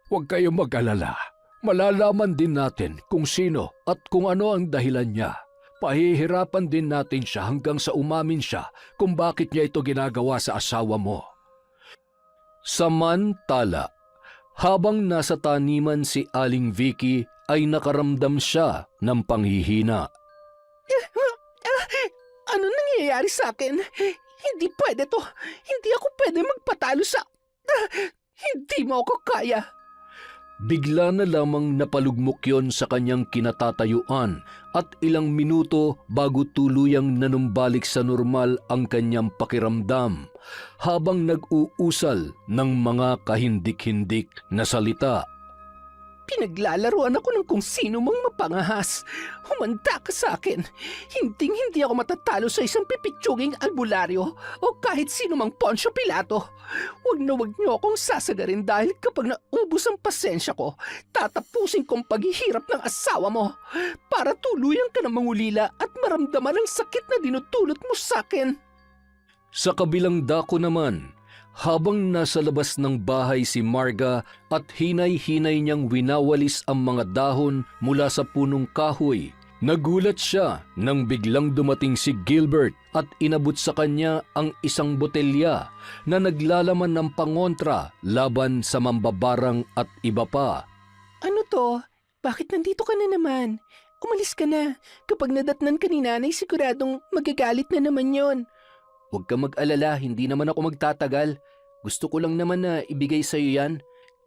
Huwag kayong mag-alala. Malalaman din natin kung sino at kung ano ang dahilan niya. Pahihirapan din natin siya hanggang sa umamin siya kung bakit niya ito ginagawa sa asawa mo. Samantala, habang nasa taniman si Aling Vicky ay nakaramdam siya ng panghihina. Ano nangyayari sa akin? Hindi pwede to. Hindi ako pwede magpatalo sa... Hindi mo ako kaya. Bigla na lamang napalugmok yon sa kanyang kinatatayuan at ilang minuto bago tuluyang nanumbalik sa normal ang kanyang pakiramdam habang nag-uusal ng mga kahindik-hindik na salita. Pinaglalaruan ako ng kung sino mang mapangahas. Humanda ka sa akin. Hindi ako matatalo sa isang pipitsuging albularyo o kahit sino mang Poncio Pilato. Huwag niyo akong sasagarin dahil kapag naubos ang pasensya ko, tatapusin kong paghihirap ng asawa mo para tuluyan ka na mangulila at maramdaman ang sakit na dinutulot mo sa akin. Sa kabilang dako naman, habang nasa labas ng bahay si Marga at hinay-hinay niyang winawalis ang mga dahon mula sa punong kahoy, nagulat siya nang biglang dumating si Gilbert at inabot sa kanya ang isang botelya na naglalaman ng pangontra laban sa mambabarang at iba pa. Ano to? Bakit nandito ka na naman? Umalis ka na. Kapag nadatnan ka ni nanay, siguradong magagalit na naman yon. Huwag ka mag-alala, hindi naman ako magtatagal. Gusto ko lang naman na ibigay sa'yo yan.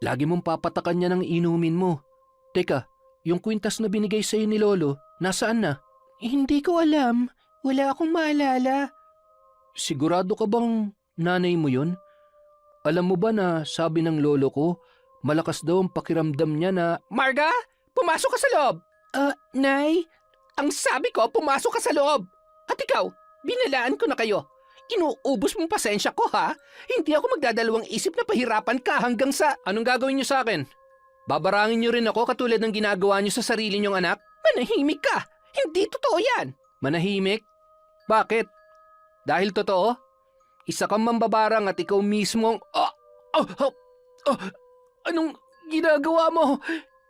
Lagi mong papatakan niya ng inumin mo. Teka, yung kwintas na binigay sa'yo ni Lolo, nasaan na? Hindi ko alam. Wala akong maalala. Sigurado ka bang nanay mo yun? Alam mo ba na sabi ng lolo ko, malakas daw ang pakiramdam niya na... Marga, pumasok ka sa loob! Nay, ang sabi ko, pumasok ka sa loob! At ikaw, binalaan ko na kayo. Inuubos mong pasensya ko, ha? Hindi ako magdadalawang isip na pahirapan ka hanggang sa... Anong gagawin niyo sa akin? Babarangin niyo rin ako katulad ng ginagawa niyo sa sarili niyong anak? Manahimik ka! Hindi totoo yan! Manahimik? Bakit? Dahil totoo? Isa kang mambabarang at ikaw mismo... Anong ginagawa mo?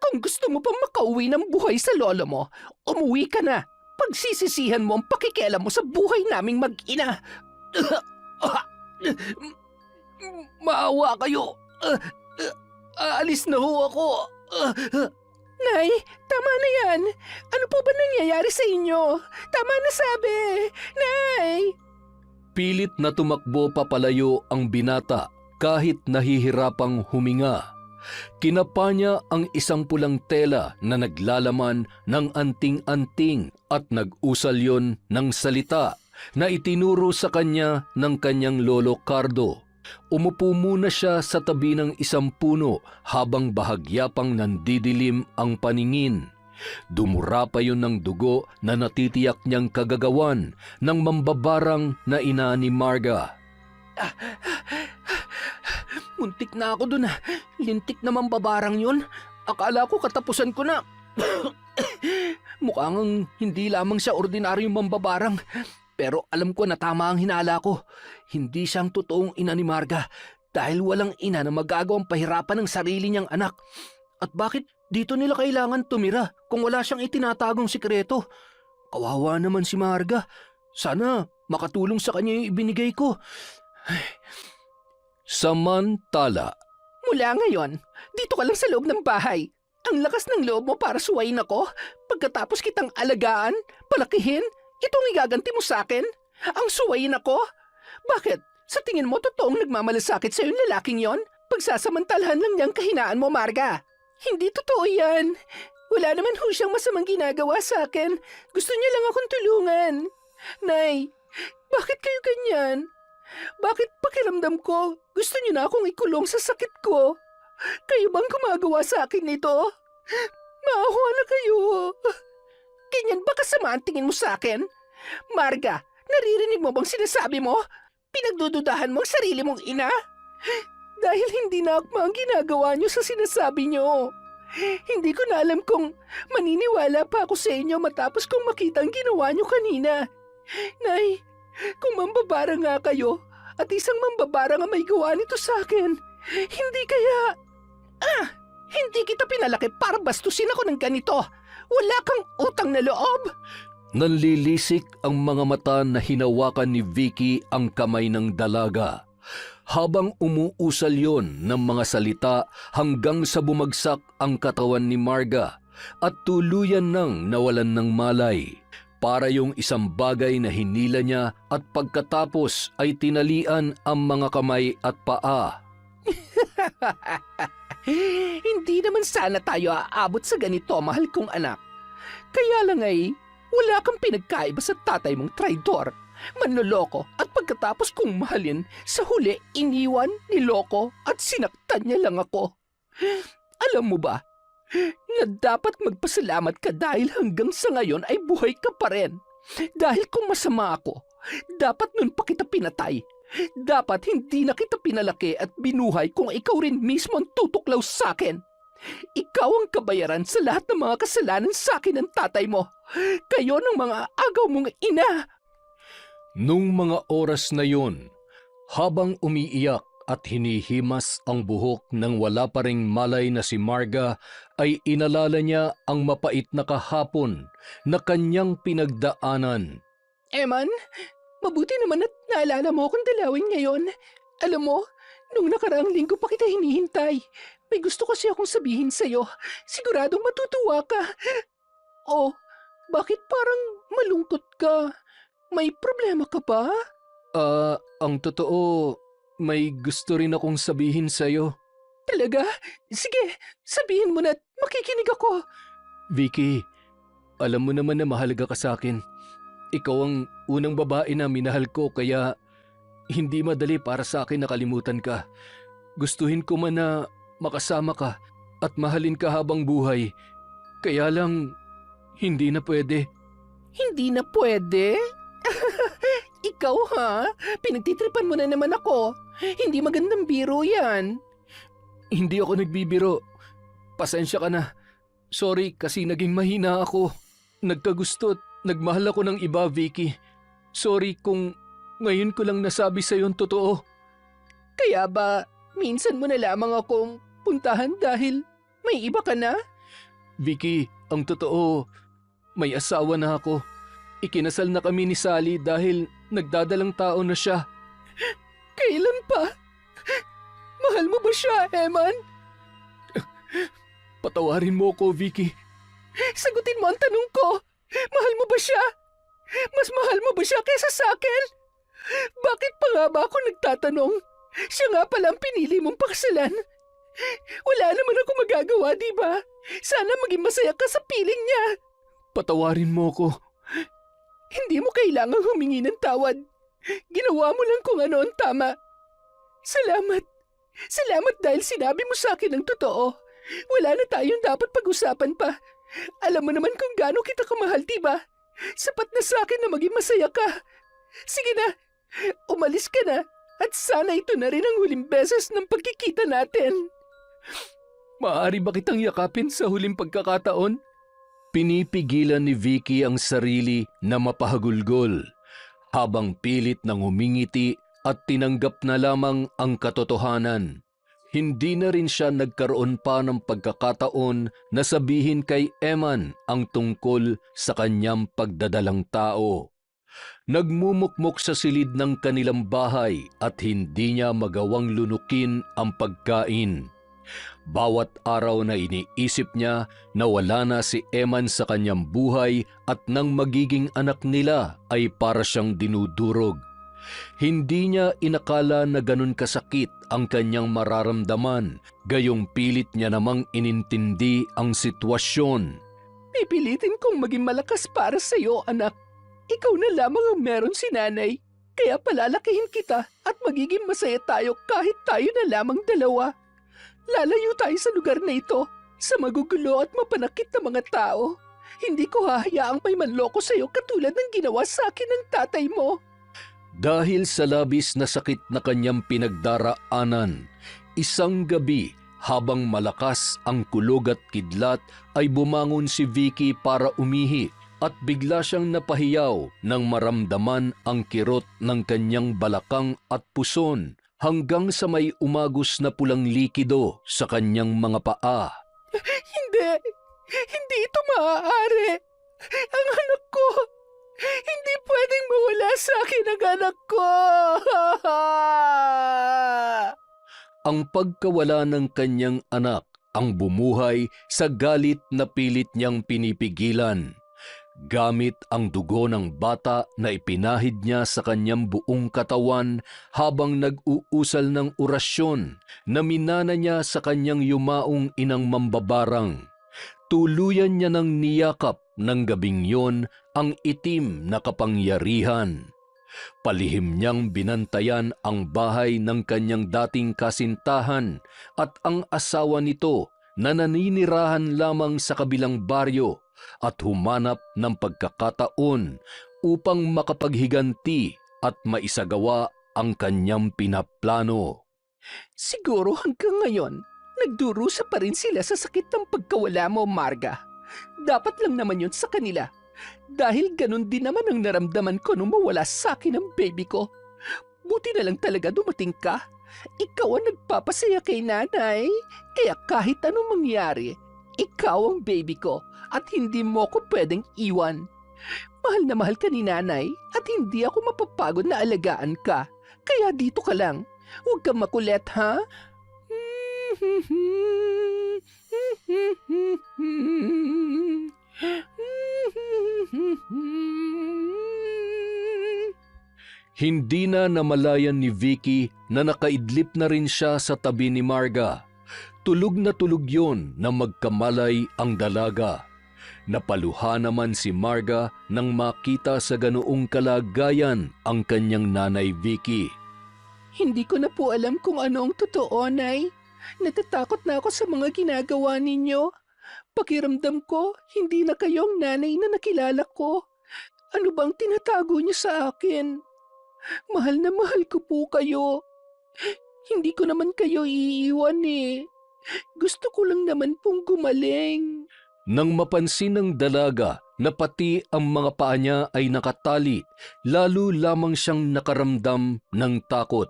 Kung gusto mo pang makauwi ng buhay sa lolo mo, umuwi ka na. Pagsisisihan mo ang pakikialam mo sa buhay naming mag-ina. Maawa kayo. Aalis na ho ako. Nay, tama na yan. Ano po ba nangyayari sa inyo? Tama na sabi. Nay! Pilit na tumakbo papalayo ang binata kahit nahihirapang huminga. Kinapa niya ang isang pulang tela na naglalaman ng anting-anting at nag-usal yon ng salita na itinuro sa kanya ng kanyang lolo Cardo. Umupo muna siya sa tabi ng isang puno habang bahagya pang nandidilim ang paningin. Dumura pa yun ng dugo na natitiyak niyang kagagawan ng mambabarang na ina ni Marga. Muntik na ako dun. Lintik na mambabarang yun. Akala ko katapusan ko na. Mukhang hindi lamang siya ordinaryong mambabarang. Pero alam ko na tama ang hinala ko. Hindi siyang totoong ina ni Marga dahil walang ina na magagawang pahirapan ng sarili niyang anak. At bakit dito nila kailangan tumira kung wala siyang itinatagong sikreto? Kawawa naman si Marga. Sana makatulong sa kanya yung ibinigay ko. Samantala, mula ngayon, dito ka lang sa loob ng bahay. Ang lakas ng loob mo para suwayin ako pagkatapos kitang alagaan, palakihin, itong igaganti mo sa akin? Ang suwayin ako? Bakit? Sa tingin mo totoong nagmamalasakit sa'yo yung lalaking yon? Pagsasamantalahan lang niyang kahinaan mo, Marga. Hindi totoo yan. Wala naman ho siyang masamang ginagawa sa akin. Gusto niya lang akong tulungan. Nay, bakit kayo ganyan? Bakit pakiramdam ko gusto niyo na akong ikulong sa sakit ko? Kayo bang gumagawa sa akin nito? Maawa na kayo. Ganyan ba kasama ang tingin mo sa akin? Marga, naririnig mo bang sinasabi mo? Pinagdududahan mo ang sarili mong ina? Dahil hindi na akma ang ginagawa niyo sa sinasabi niyo. Hindi ko na alam kung maniniwala pa ako sa inyo matapos kong makita ang ginawa niyo kanina. Nay, kung mambabara nga kayo at isang mambabara nga may gawa nito sa akin, hindi kaya... Hindi kita pinalaki para bastusin ako ng ganito. Wala kang utang na loob. Nanlilisik ang mga mata na hinawakan ni Vicky ang kamay ng dalaga. Habang umuusal yon ng mga salita hanggang sa bumagsak ang katawan ni Marga at tuluyan nang nawalan ng malay. Para yung isang bagay na hinila niya at pagkatapos ay tinalian ang mga kamay at paa. Hindi naman sana tayo aabot sa ganito, mahal kong anak. Kaya lang ay wala kang pinagkaiba sa tatay mong traidor, manloloko at pagkatapos kong mahalin, sa huli iniwan, niloko at sinaktan niya lang ako. Alam mo ba, na dapat magpasalamat ka dahil hanggang sa ngayon ay buhay ka pa rin. Dahil kung masama ako, dapat nun pa kita pinatay. Dapat hindi na kita pinalaki at binuhay kung ikaw rin mismo ang tutuklaw sa akin. Ikaw ang kabayaran sa lahat ng mga kasalanan sa akin ng tatay mo. Kayo ng mga agaw mong ina. Nung mga oras na yun, habang umiiyak at hinihimas ang buhok ng wala pa ring malay na si Marga, ay inalala niya ang mapait na kahapon na kanyang pinagdaanan. Eman, mabuti naman at naalala mo akong dalawin ngayon. Alam mo, nung nakaraang linggo pa kita hinihintay. May gusto kasi akong sabihin sa'yo. Siguradong matutuwa ka. Oh, bakit parang malungkot ka? May problema ka ba? Ang totoo, may gusto rin akong sabihin sa'yo. Talaga? Sige, sabihin mo na at makikinig ako. Vicky, alam mo naman na mahalaga ka sa akin. Ikaw ang unang babae na minahal ko kaya hindi madali para sa akin nakalimutan ka. Gustuhin ko man na makasama ka at mahalin ka habang buhay. Kaya lang, hindi na pwede. Hindi na pwede? Ikaw ha? Pinagtitripan mo na naman ako. Hindi magandang biro yan. Hindi ako nagbibiro. Pasensya ka na. Sorry kasi naging mahina ako. Nagkagusto't nagmahal ako ng iba, Vicky. Sorry kung ngayon ko lang nasabi sa'yo ang totoo. Kaya ba minsan mo na lamang akong puntahan dahil may iba ka na? Vicky, ang totoo, may asawa na ako. Ikinasal na kami ni Sally dahil nagdadalang tao na siya. Kailan pa? Mahal mo ba siya, Eman? Patawarin mo ko, Vicky. Sagutin mo ang tanong ko. Mahal mo ba siya? Mas mahal mo ba siya kaysa sa akin? Bakit pa nga ba ako nagtatanong? Siya nga pala ang pinili mong pakasalan. Wala naman ako magagawa, di ba? Sana maging masaya ka sa piling niya. Patawarin mo ko. Hindi mo kailangang humingi ng tawad. Ginawa mo lang kung ano ang tama. Salamat. Salamat dahil sinabi mo sa akin ang totoo. Wala na tayong dapat pag-usapan pa. Alam mo naman kung gaano kita kamahal, diba? Sapat na sa akin na maging masaya ka. Sige na, umalis ka na at sana ito na rin ang huling beses ng pagkikita natin. Maaari ba kitang yakapin sa huling pagkakataon? Pinipigilan ni Vicky ang sarili na mapahagulgol habang pilit nang humingiti at tinanggap na lamang ang katotohanan. Hindi na rin siya nagkaroon pa ng pagkakataon na sabihin kay Eman ang tungkol sa kanyang pagdadalang tao. Nagmumukmok sa silid ng kanilang bahay at hindi niya magawang lunukin ang pagkain. Bawat araw na iniisip niya na wala na si Eman sa kanyang buhay at nang magiging anak nila ay para siyang dinudurog. Hindi niya inakala na ganun kasakit ang kanyang mararamdaman, gayong pilit niya namang inintindi ang sitwasyon. Pipilitin kong maging malakas para sa iyo, anak. Ikaw na lamang ang meron si nanay. Kaya palalakihin kita at magiging masaya tayo kahit tayo na lamang dalawa. Lalayo tayo sa lugar na ito, sa magugulo at mapanakit na mga tao. Hindi ko hahayaang may manloko sa iyo katulad ng ginawa sa akin ng tatay mo. Dahil sa labis na sakit na kanyang pinagdaraanan, isang gabi habang malakas ang kulog at kidlat ay bumangon si Vicky para umihi at bigla siyang napahiyaw nang maramdaman ang kirot ng kanyang balakang at puson hanggang sa may umagos na pulang likido sa kanyang mga paa. Hindi ito maaari. Ang anak ko, hindi pwedeng mawala sa akin ang anak ko. Ang pagkawala ng kanyang anak ang bumuhay sa galit na pilit niyang pinipigilan. Gamit ang dugo ng bata na ipinahid niya sa kanyang buong katawan habang nag-uusal ng orasyon na minana niya sa kanyang yumaong inang mambabarang. Tuluyan niya ng niyakap ng gabing yon ang itim na kapangyarihan. Palihim niyang binantayan ang bahay ng kanyang dating kasintahan at ang asawa nito na naninirahan lamang sa kabilang baryo at humanap ng pagkakataon upang makapaghiganti at maisagawa ang kanyang pinaplano. Siguro hanggang ngayon, nagdurusa pa rin sila sa sakit ng pagkawala mo, Marga. Dapat lang naman yun sa kanila. Dahil ganun din naman ang naramdaman ko nung mawala sa akin ang baby ko. Buti na lang talaga dumating ka. Ikaw ang nagpapasaya kay nanay. Kaya kahit anong mangyari, ikaw ang baby ko at hindi mo ko pwedeng iwan. Mahal na mahal ka ni nanay at hindi ako mapapagod na alagaan ka. Kaya dito ka lang. Huwag kang makulit, ha? Hindi na namalayan ni Vicky na nakaidlip na rin siya sa tabi ni Marga. Tulog na tulog yon na magkamalay ang dalaga. Napaluha naman si Marga nang makita sa ganoong kalagayan ang kanyang nanay Vicky. Hindi ko na po alam kung ano ang totoo, Nay. Natatakot na ako sa mga ginagawa ninyo. Pakiramdam ko, hindi na kayong nanay na nakilala ko. Ano bang tinatago niyo sa akin? Mahal na mahal ko po kayo. Hindi ko naman kayo iiwan eh. Gusto ko lang naman pong gumaling. Nang mapansin ng dalaga na pati ang mga paa niya ay nakatali, lalo lamang siyang nakaramdam ng takot.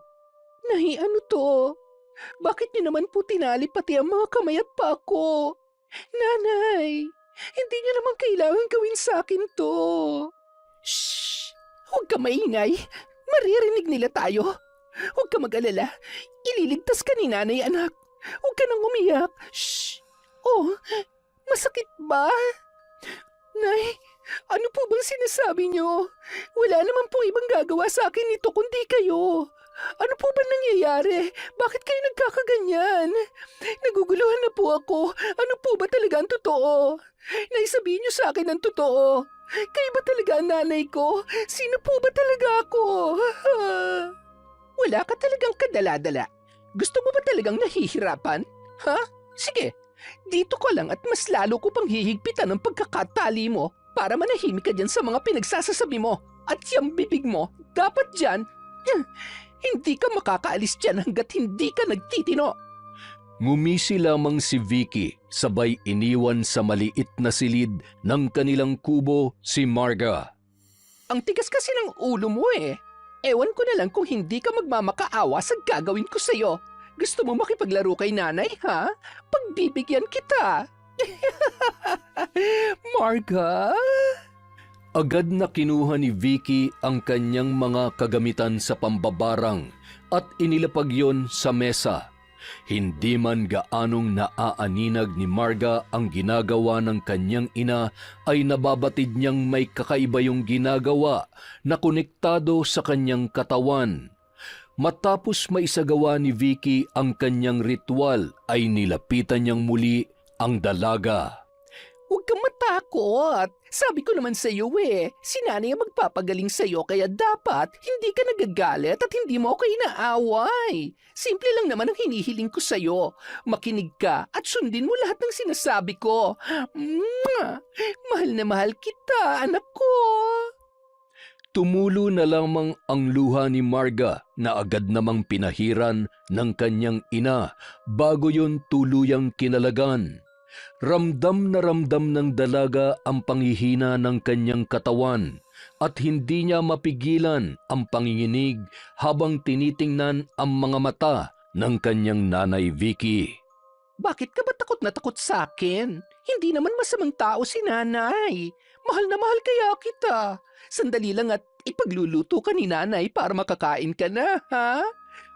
Nay, ano to? Bakit niyo naman po tinali pati ang mga kamay at paa ko? Nanay, hindi niyo naman kailangan gawin sa akin to. Shh! Huwag ka maingay. Maririnig nila tayo. Huwag ka mag-alala. Ililigtas ka ni nanay, anak. Huwag ka nang umiyak. Shh! Oh, masakit ba? Nay, ano po bang sinasabi niyo? Wala naman pong ibang gagawa sa akin nito kundi kayo. Ano po ba nangyayari? Bakit kayo nagkakaganyan? Naguguluhan na po ako. Ano po ba talaga ang totoo? Naisabihin niyo sa akin ang totoo. Kayo ba talaga ang nanay ko? Sino po ba talaga ako? Wala ka talagang kadala-dala. Gusto mo ba talagang nahihirapan? Ha? Sige, dito ko lang at mas lalo ko pang hihigpitan ang pagkakatali mo para manahimik ka dyan sa mga pinagsasasabi mo. At yung bibig mo, dapat dyan, hindi ka makakaalis dyan hanggat hindi ka nagtitino. Ngumisi lamang si Vicky, sabay iniwan sa maliit na silid ng kanilang kubo si Marga. Ang tigas kasi ng ulo mo eh. Ewan ko na lang kung hindi ka magmamakaawa sa gagawin ko sa'yo. Gusto mo makipaglaro kay nanay, ha? Pagbibigyan kita. Marga? Agad na kinuha ni Vicky ang kanyang mga kagamitan sa pambabarang at inilapag yon sa mesa. Hindi man gaanong naaaninag ni Marga ang ginagawa ng kanyang ina, ay nababatid niyang may kakaiba yung ginagawa na konektado sa kanyang katawan. Matapos maisagawa ni Vicky ang kanyang ritual, ay nilapitan niyang muli ang dalaga. Huwag kang matakot. Sabi ko naman sa iyo si nanay ang magpapagaling sa iyo kaya dapat hindi ka nagagalit at hindi mo ako inaaway. Simple lang naman ang hinihiling ko sa iyo. Makinig ka at sundin mo lahat ng sinasabi ko. Mwah! Mahal na mahal kita, anak ko. Tumulo na lamang ang luha ni Marga na agad namang pinahiran ng kanyang ina bago yon tuluyang kinalagan. Ramdam na ramdam ng dalaga ang panghihina ng kanyang katawan at hindi niya mapigilan ang panginginig habang tinitingnan ang mga mata ng kanyang nanay Vicky. Bakit ka ba takot na takot sa akin? Hindi naman masamang tao si nanay. Mahal na mahal kaya kita. Sandali lang at ipagluluto ka ni nanay para makakain ka na, ha?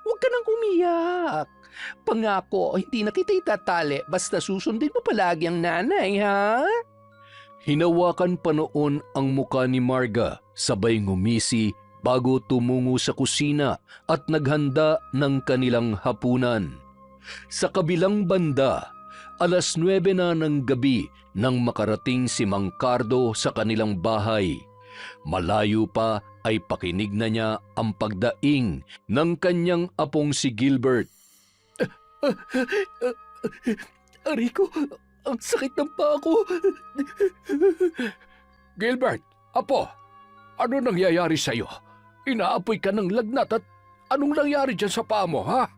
Huwag ka nang umiyak. Pangako, hindi na kita itatali basta susundin mo palagi ang nanay, ha? Hinawakan pa noon ang muka ni Marga, sabay ngumisi bago tumungo sa kusina at naghanda ng kanilang hapunan. Sa kabilang banda, 9:00 na ng gabi nang makarating si Mang Cardo sa kanilang bahay. Malayo pa ay pakinig na niya ang pagdaing ng kanyang apong si Gilbert. Aray ko, ang sakit ng paa ko. Gilbert, apo, ano nangyayari sa'yo? Inaapoy ka ng lagnat at anong nangyari dyan sa paa mo, ha?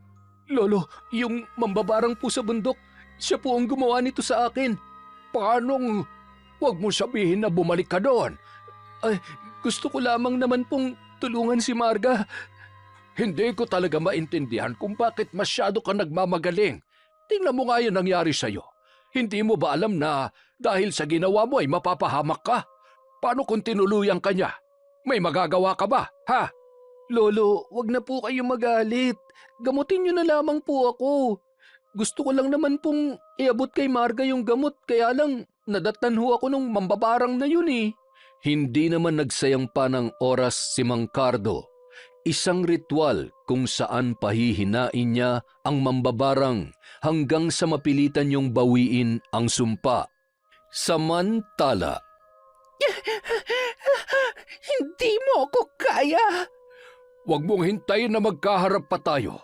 Lolo, yung mambabarang po sa bundok, siya po ang gumawa nito sa akin. Paanong huwag mo sabihin na bumalik ka doon? Ay, gusto ko lamang naman pong tulungan si Marga. Hindi ko talaga maintindihan kung bakit masyado ka nagmamagaling. Tingnan mo nga yung nangyari sa'yo. Hindi mo ba alam na dahil sa ginawa mo ay mapapahamak ka? Paano kung tinuluyan ka niya? May magagawa ka ba, ha? Lolo, wag na po kayo magalit. Gamutin niyo na lamang po ako. Gusto ko lang naman pong iabot kay Marga yung gamot, kaya lang nadatnan ho ako nung mambabarang na yun eh. Hindi naman nagsayang pa ng oras si Mang Cardo. Isang ritual kung saan pahihinain niya ang mambabarang hanggang sa mapilitan niyong bawiin ang sumpa. Samantala, Hindi mo ako kaya. Huwag mong hintayin na magkaharap pa tayo.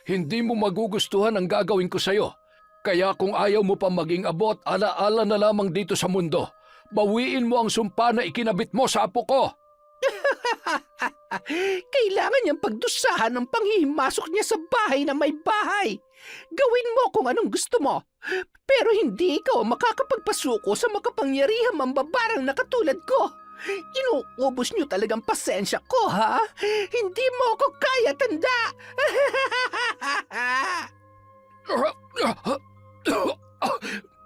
Hindi mo magugustuhan ang gagawin ko sa'yo. Kaya kung ayaw mo pa maging abot, alaala na lamang dito sa mundo. Bawiin mo ang sumpa na ikinabit mo sa apo ko. Kailangan niyang pagdusahan ng panghihimasok niya sa bahay na may bahay. Gawin mo kung anong gusto mo. Pero hindi ikaw makakapagpasuko sa makapangyarihang mambabarang na katulad ko. Inuubos niyo talagang pasensya ko, ha? Hindi mo ako kaya, tanda!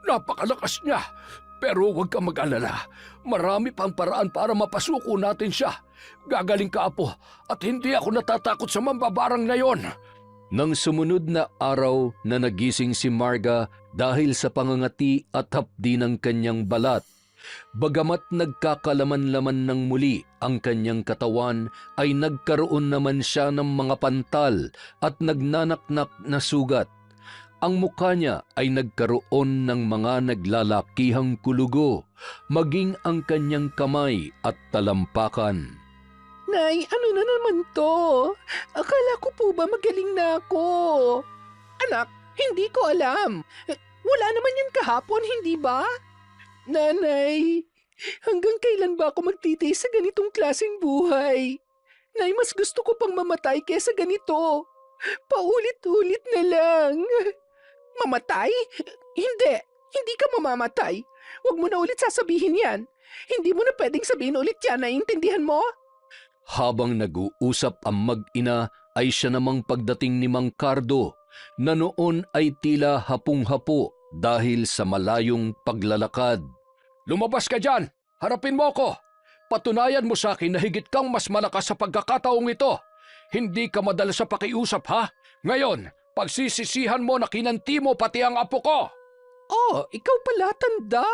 Napakalakas niya. Pero huwag kang mag-alala. Marami pang paraan para mapasuko natin siya. Gagaling ka, apo, at hindi ako natatakot sa mambabarang na yon. nang sumunod na araw na nagising si Marga dahil sa pangangati at hapdi ng kanyang balat, bagamat nagkakalaman-laman ng muli ang kanyang katawan, ay nagkaroon naman siya ng mga pantal at nagnanaknak na sugat. Ang mukha niya ay nagkaroon ng mga naglalakihang kulugo, maging ang kanyang kamay at talampakan. Nay, ano na naman to? Akala ko po ba magaling na ako? Anak, hindi ko alam. Wala naman yan kahapon, hindi ba? Nanay, hanggang kailan ba ako magtitiis sa ganitong klaseng buhay? Nay, mas gusto ko pang mamatay kesa ganito. Paulit-ulit na lang. Mamatay? Hindi. Hindi ka mamamatay. Huwag mo na ulit sasabihin yan. Hindi mo na pwedeng sabihin ulit yan, naiintindihan mo? Habang nag-uusap ang mag-ina ay siya namang pagdating ni Mang Cardo na noon ay tila hapong-hapo dahil sa malayong paglalakad. Lumabas ka dyan! Harapin mo ako! Patunayan mo sa akin na higit kang mas malakas sa pagkakataong ito. Hindi ka madalas sa pakiusap, ha? Ngayon, Pagsisisihan mo na kinanti mo pati ang apo ko. Oh, ikaw pala tanda.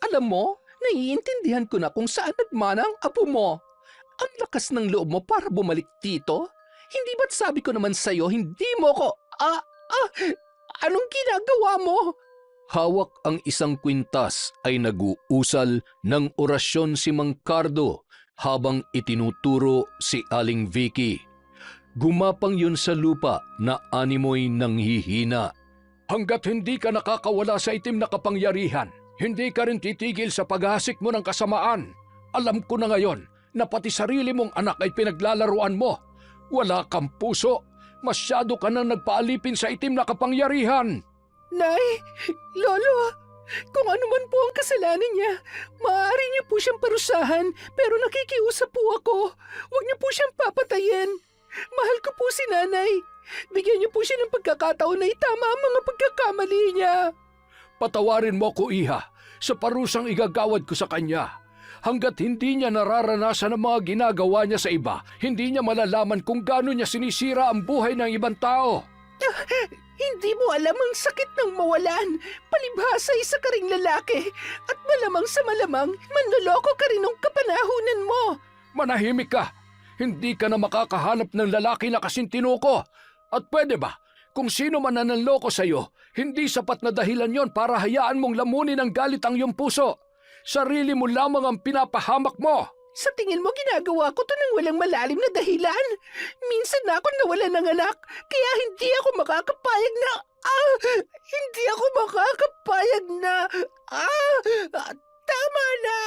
Alam mo, naiintindihan ko na kung saan nagmana ang apo mo. Ang lakas ng loob mo para bumalik dito. Hindi ba't sabi ko naman sa'yo, hindi mo ko... anong ginagawa mo? Hawak ang isang kwintas ay nag-uusal ng orasyon si Mang Cardo habang itinuturo si Aling Vicky. Gumapang yun sa lupa na animoy nanghihina. Hanggat hindi ka nakakawala sa itim na kapangyarihan, hindi ka rin titigil sa paghasik mo ng kasamaan. Alam ko na ngayon na pati sarili mong anak ay pinaglalaruan mo. Wala kang puso. Masyado ka nang nagpaalipin sa itim na kapangyarihan. Nay, Lolo, kung ano man po ang kasalanan niya, maaari niyo po siyang parusahan pero nakikiusap po ako. Huwag niyo po siyang papatayin. Mahal ko po si Nanay. Bigyan niyo po siya ng pagkakataon na itama ang mga pagkakamali niya. Patawarin mo ko, Iha, sa parusang igagawad ko sa kanya. Hanggat hindi niya nararanasan ang mga ginagawa niya sa iba, hindi niya malalaman kung gaano niya sinisira ang buhay ng ibang tao. Hindi mo alam ang sakit ng mawalan. Palibhasa isa ka ring lalaki. At malamang sa malamang, manloloko ka rin ng kapanahunan mo. Manahimik ka. Hindi ka na makakahanap ng lalaki na kasing tinuko. At pwede ba, kung sino man nananloko sa'yo, hindi sapat na dahilan yon para hayaan mong lamunin ng galit ang iyong puso. Sarili mo lamang ang pinapahamak mo. Sa tingin mo ginagawa ko to ng walang malalim na dahilan? Minsan na ako nawalan ng anak, kaya hindi ako makakapayag na... hindi ako makakapayag na... tama na!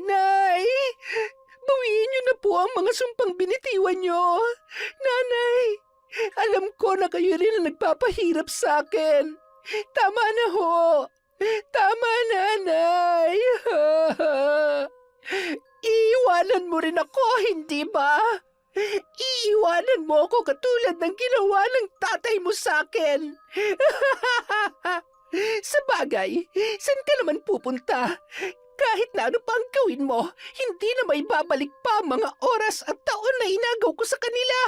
Nay, bawiin niyo na po ang mga sumpang binitiwan niyo. Nanay, alam ko na kayo rin ang nagpapahirap sa akin. Tama na ho. Tama na, Nay. Iiwanan mo rin ako, hindi ba? Iiwanan mo ako katulad ng ginawa ng tatay mo sa akin. Sa bagay, saan ka naman pupunta? Kahit na ano pa ang gawin mo, hindi na may babalik pa ang mga oras at taon na inagaw ko sa kanila.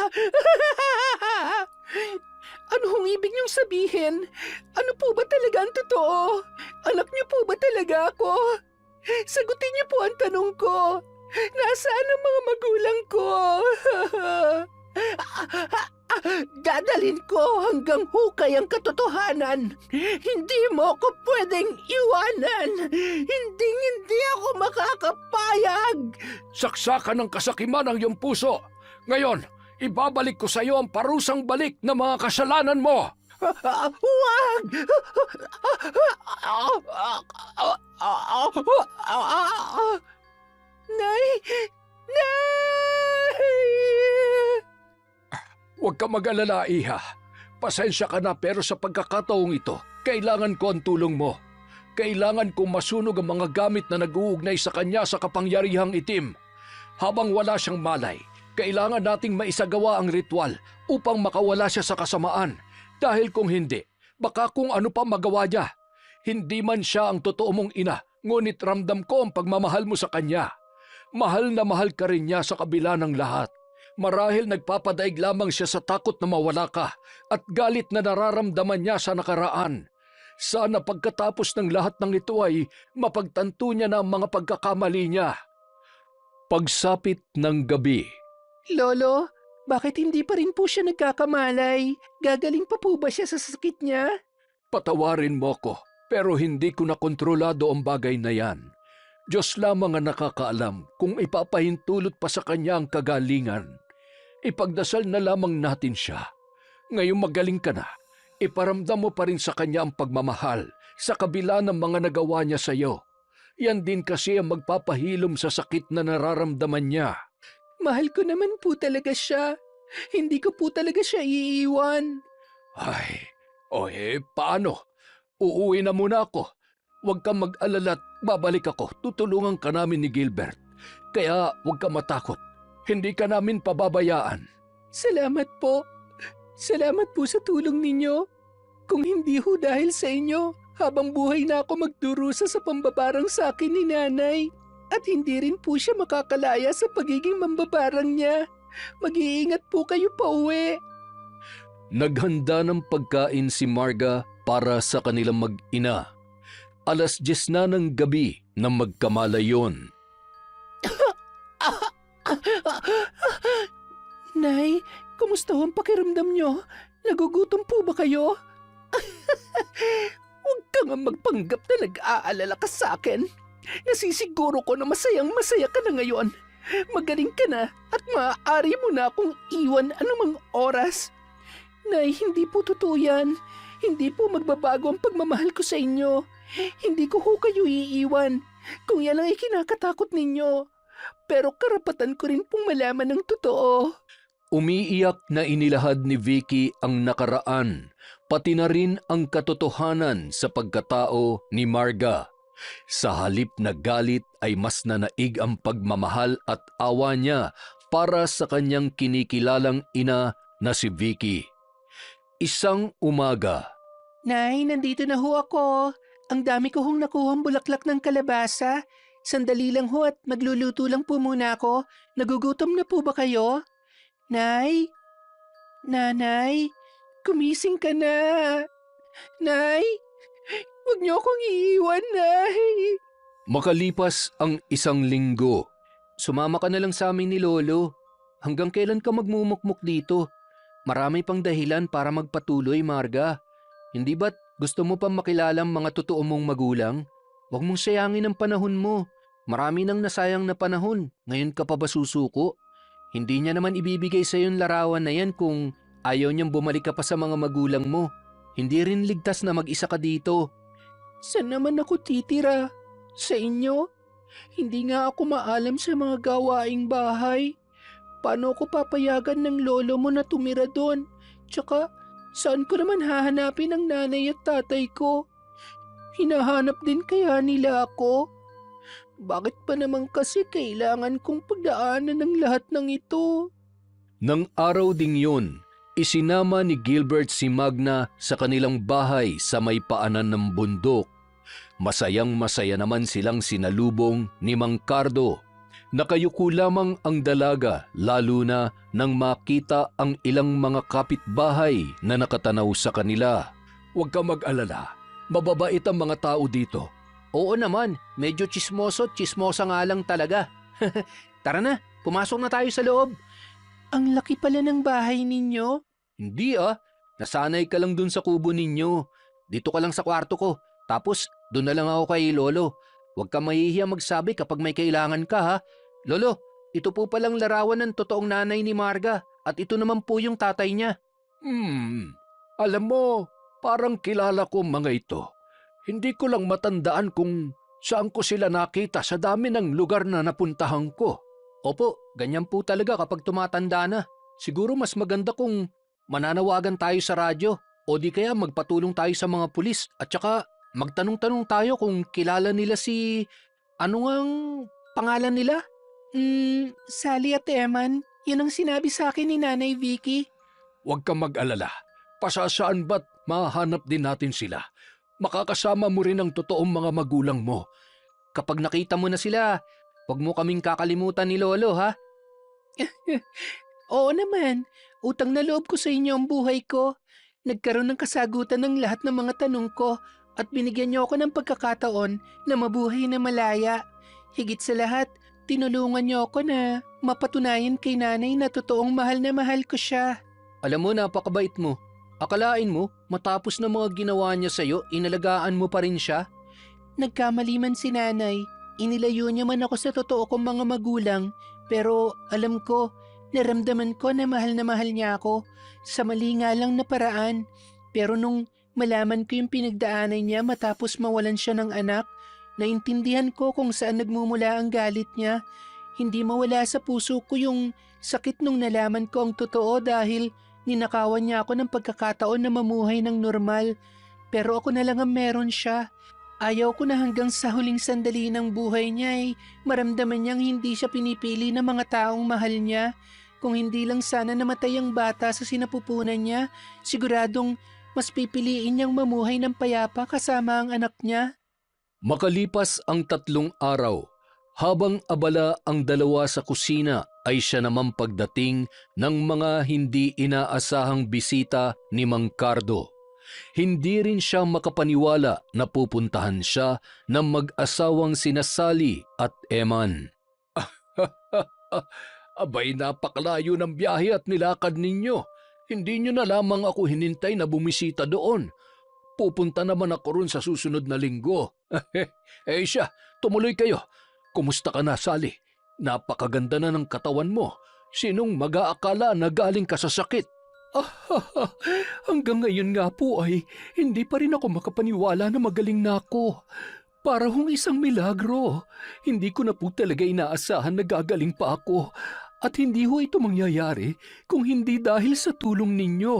Ano hong ibig niyong sabihin? Ano po ba talaga ang totoo? Anak niyo po ba talaga ako? Sagutin niyo po ang tanong ko. Nasaan ang mga magulang ko? Dadalhin ko hanggang hukay ang katotohanan. Hindi mo ako pwedeng iwanan. Hindi ako makakapayag. Saksakan ng kasakiman ang iyong puso. Ngayon, ibabalik ko sa iyo ang parusang balik na mga kasalanan mo. Huwag! Nay! Nay! Huwag ka mag-alala, Iha. Pasensya ka na pero sa pagkakataong ito, kailangan ko ang tulong mo. Kailangan kong masunog ang mga gamit na nag-uugnay sa kanya sa kapangyarihang itim. Habang wala siyang malay, kailangan nating maisagawa ang ritual upang makawala siya sa kasamaan. Dahil kung hindi, baka kung ano pa magawa niya. Hindi man siya ang totoo mong ina, ngunit ramdam ko ang pagmamahal mo sa kanya. Mahal na mahal ka rin niya sa kabila ng lahat. Marahil nagpapadaig lamang siya sa takot na mawala ka at galit na nararamdaman niya sa nakaraan. Sana pagkatapos ng lahat ng ito ay mapagtanto niya na ang mga pagkakamali niya. Pagsapit ng gabi, Lolo, bakit hindi pa rin po siya nagkakamalay? Gagaling pa po ba siya sa sakit niya? Patawarin mo ko, pero hindi ko na kontrolado ang bagay na yan. Diyos lamang ang nakakaalam kung ipapahintulot pa sa kanya ang kagalingan. Ipagdasal na lamang natin siya. Ngayong magaling ka na, iparamdam mo pa rin sa kanya ang pagmamahal sa kabila ng mga nagawa niya sa iyo. Yan din kasi ang magpapahilom sa sakit na nararamdaman niya. Mahal ko naman po talaga siya. Hindi ko po talaga siya iiwan. Ay, paano? Uuwi na muna ako. Huwag kang mag-alala at babalik ako. Tutulungan ka namin ni Gilbert. Kaya huwag kang matakot. Hindi ka namin pababayaan. Salamat po. Salamat po sa tulong ninyo. Kung hindi ho dahil sa inyo, habang buhay na ako magdurusa sa pambabarang sa akin ni Nanay. At hindi rin po siya makakalaya sa pagiging mambabarang niya. Mag-iingat po kayo pa uwi. Naghanda ng pagkain si Marga para sa kanilang mag-ina. 10:00 na ng gabi na magkamalayon. Nay, kumusta ho ang pakiramdam nyo? Nagugutom po ba kayo? Huwag ka nga magpanggap na nag-aalala ka sa akin. Nasisiguro ko na masayang-masaya ka na ngayon. Magaling ka na at maaari mo na akong iwan anumang oras. Nay, hindi po totoo yan. Hindi po magbabago ang pagmamahal ko sa inyo. Hindi ko ho kayo iiwan kung yan ang ikinakatakot ninyo. Pero karapatan ko rin pong malaman ng totoo. Umiiyak na inilahad ni Vicky ang nakaraan, pati na rin ang katotohanan sa pagkatao ni Marga. Sa halip na galit ay mas nanaig ang pagmamahal at awa niya para sa kanyang kinikilalang ina na si Vicky. Isang umaga, Nay, nandito na ho ako. Ang dami ko hong nakuhang bulaklak ng kalabasa. Sandali lang ho at magluluto lang po muna ako. Nagugutom na po ba kayo? Nay? Nanay? Kumising ka na. Nay? Huwag niyo akong iiwan, Nay. makalipas ang 1 linggo. Sumama ka na lang sa amin ni Lolo. Hanggang kailan ka magmumukmuk dito? Marami pang dahilan para magpatuloy, Marga. Hindi ba't gusto mo pang makilala ang mga totoo mong magulang? Huwag mong sayangin ang panahon mo. Marami nang nasayang na panahon. Ngayon ka pa ba susuko? Hindi niya naman ibibigay sa yung larawan na yan kung ayaw niyang bumalik ka pa sa mga magulang mo. Hindi rin ligtas na mag-isa ka dito. Saan naman ako titira? Sa inyo? Hindi nga ako maalam sa mga gawaing bahay. Paano ko papayagan ng lolo mo na tumira doon? Tsaka, saan ko naman hahanapin ang nanay at tatay ko? Hinahanap din kaya nila ako? Bakit pa naman kasi kailangan kong pagdaanan ng lahat ng ito? Nang araw ding yun, isinama ni Gilbert si Magna sa kanilang bahay sa may paanan ng bundok. Masayang-masaya naman silang sinalubong ni Mang Cardo. Nakayuko lamang ang dalaga lalo na nang makita ang ilang mga kapitbahay na nakatanaw sa kanila. Huwag ka mag-alala. Mababait ang mga tao dito. Oo naman, medyo chismosa nga lang talaga. Tara na, pumasok na tayo sa loob. Ang laki pala ng bahay ninyo. Hindi nasanay ka lang dun sa kubo ninyo. Dito ka lang sa kwarto ko, tapos dun na lang ako kay Lolo. Huwag ka mahihiya magsabi kapag may kailangan ka ha. Lolo, ito po palang larawan ng totoong nanay ni Marga at ito naman po yung tatay niya. Alam mo, parang kilala ko mga ito. Hindi ko lang matandaan kung saan ko sila nakita sa dami ng lugar na napuntahan ko. Opo, ganyan po talaga kapag tumatanda na. Siguro mas maganda kung mananawagan tayo sa radyo o di kaya magpatulong tayo sa mga pulis at saka magtanong-tanong tayo kung kilala nila si... Ano ngang pangalan nila? Sally at Eman, yun ang sinabi sa akin ni Nanay Vicky. Huwag kang mag-alala. Pasasaan ba't mahanap din natin sila? Makakasama mo rin ang totoong mga magulang mo. Kapag nakita mo na sila, huwag mo kaming kakalimutan ni Lolo ha. Oo naman, utang na loob ko sa inyo ang buhay ko. Nagkaroon ng kasagutan ng lahat ng mga tanong ko at binigyan niyo ako ng pagkakataon na mabuhay na malaya. Higit sa lahat, tinulungan niyo ako na mapatunayan kay nanay na totoong mahal na mahal ko siya. Alam mo, napakabait mo. Akalain mo, matapos na mga ginawa niya sa'yo, inalagaan mo pa rin siya? Nagkamali man si nanay, inilayo niya man ako sa totoo kong mga magulang, pero alam ko, naramdaman ko na mahal niya ako sa mali nga lang na paraan. Pero nung malaman ko yung pinagdaanan niya matapos mawalan siya ng anak, naintindihan ko kung saan nagmumula ang galit niya. Hindi mawala sa puso ko yung sakit nung nalaman ko ang totoo dahil ninakawan niya ako ng pagkakataon na mamuhay ng normal. Pero ako na lang ang meron siya. Ayaw ko na hanggang sa huling sandali ng buhay niya ay maramdaman niyang hindi siya pinipili ng mga taong mahal niya. Kung hindi lang sana namatay ang bata sa sinapupunan niya, siguradong mas pipiliin niyang mamuhay ng payapa kasama ang anak niya. Makalipas ang 3 araw, habang abala ang dalawa sa kusina ay siya naman pagdating ng mga hindi inaasahang bisita ni Mang Cardo. Hindi rin siya makapaniwala na pupuntahan siya ng mag-asawang sina Sally at Eman. Abay, napakalayo ng biyahe at nilakad ninyo. Hindi nyo na lamang ako hinintay na bumisita doon. Pupunta naman ako ron sa susunod na linggo. Siya, tumuloy kayo. Kumusta ka na, Sally? Napakaganda na ng katawan mo. Sinong mag-aakala na galing ka sa sakit? Hanggang ngayon nga po ay hindi pa rin ako makapaniwala na magaling na ako. Para hong isang milagro. Hindi ko na po talaga inaasahan na gagaling pa ako. At hindi ho ito mangyayari kung hindi dahil sa tulong ninyo.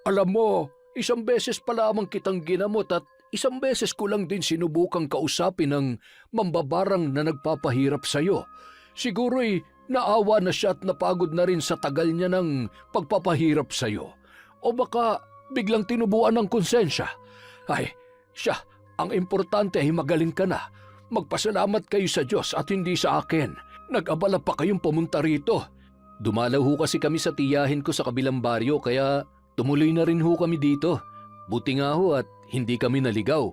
Alam mo, isang beses pa lamang kitang ginamot at isang beses ko lang din sinubukang kausapin ng mambabarang na nagpapahirap sa'yo. Siguro'y naawa na siya at napagod na rin sa tagal niya ng pagpapahirap sa'yo. O baka biglang tinubuan ng konsensya. Ay, siya, ang importante ay magaling ka na. Magpasalamat kayo sa Diyos at hindi sa akin. Nag-abala pa kayong pumunta rito. Dumalaw ho kasi kami sa tiyahin ko sa kabilang baryo kaya tumuloy na rin ho kami dito. Buti nga ho at hindi kami naligaw.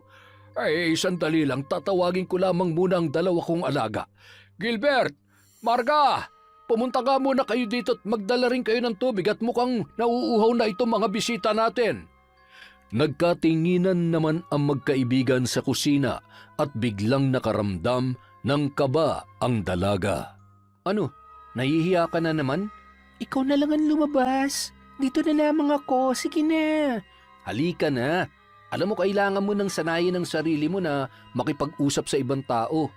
Ay, sandali lang, tatawagin ko lamang muna ang dalawa kong alaga. Gilbert! Marga! Pumunta ka muna kayo dito at magdala rin kayo ng tubig at mukhang nauuhaw na itong mga bisita natin. Nagkatinginan naman ang magkaibigan sa kusina at biglang nakaramdam ng kaba ang dalaga. Ano? Nahihiya ka na naman? Ikaw na lang ang lumabas. Dito na lamang ako. Sige na. Halika na. Alam mo, kailangan mo nang sanayin ang sarili mo na makipag-usap sa ibang tao.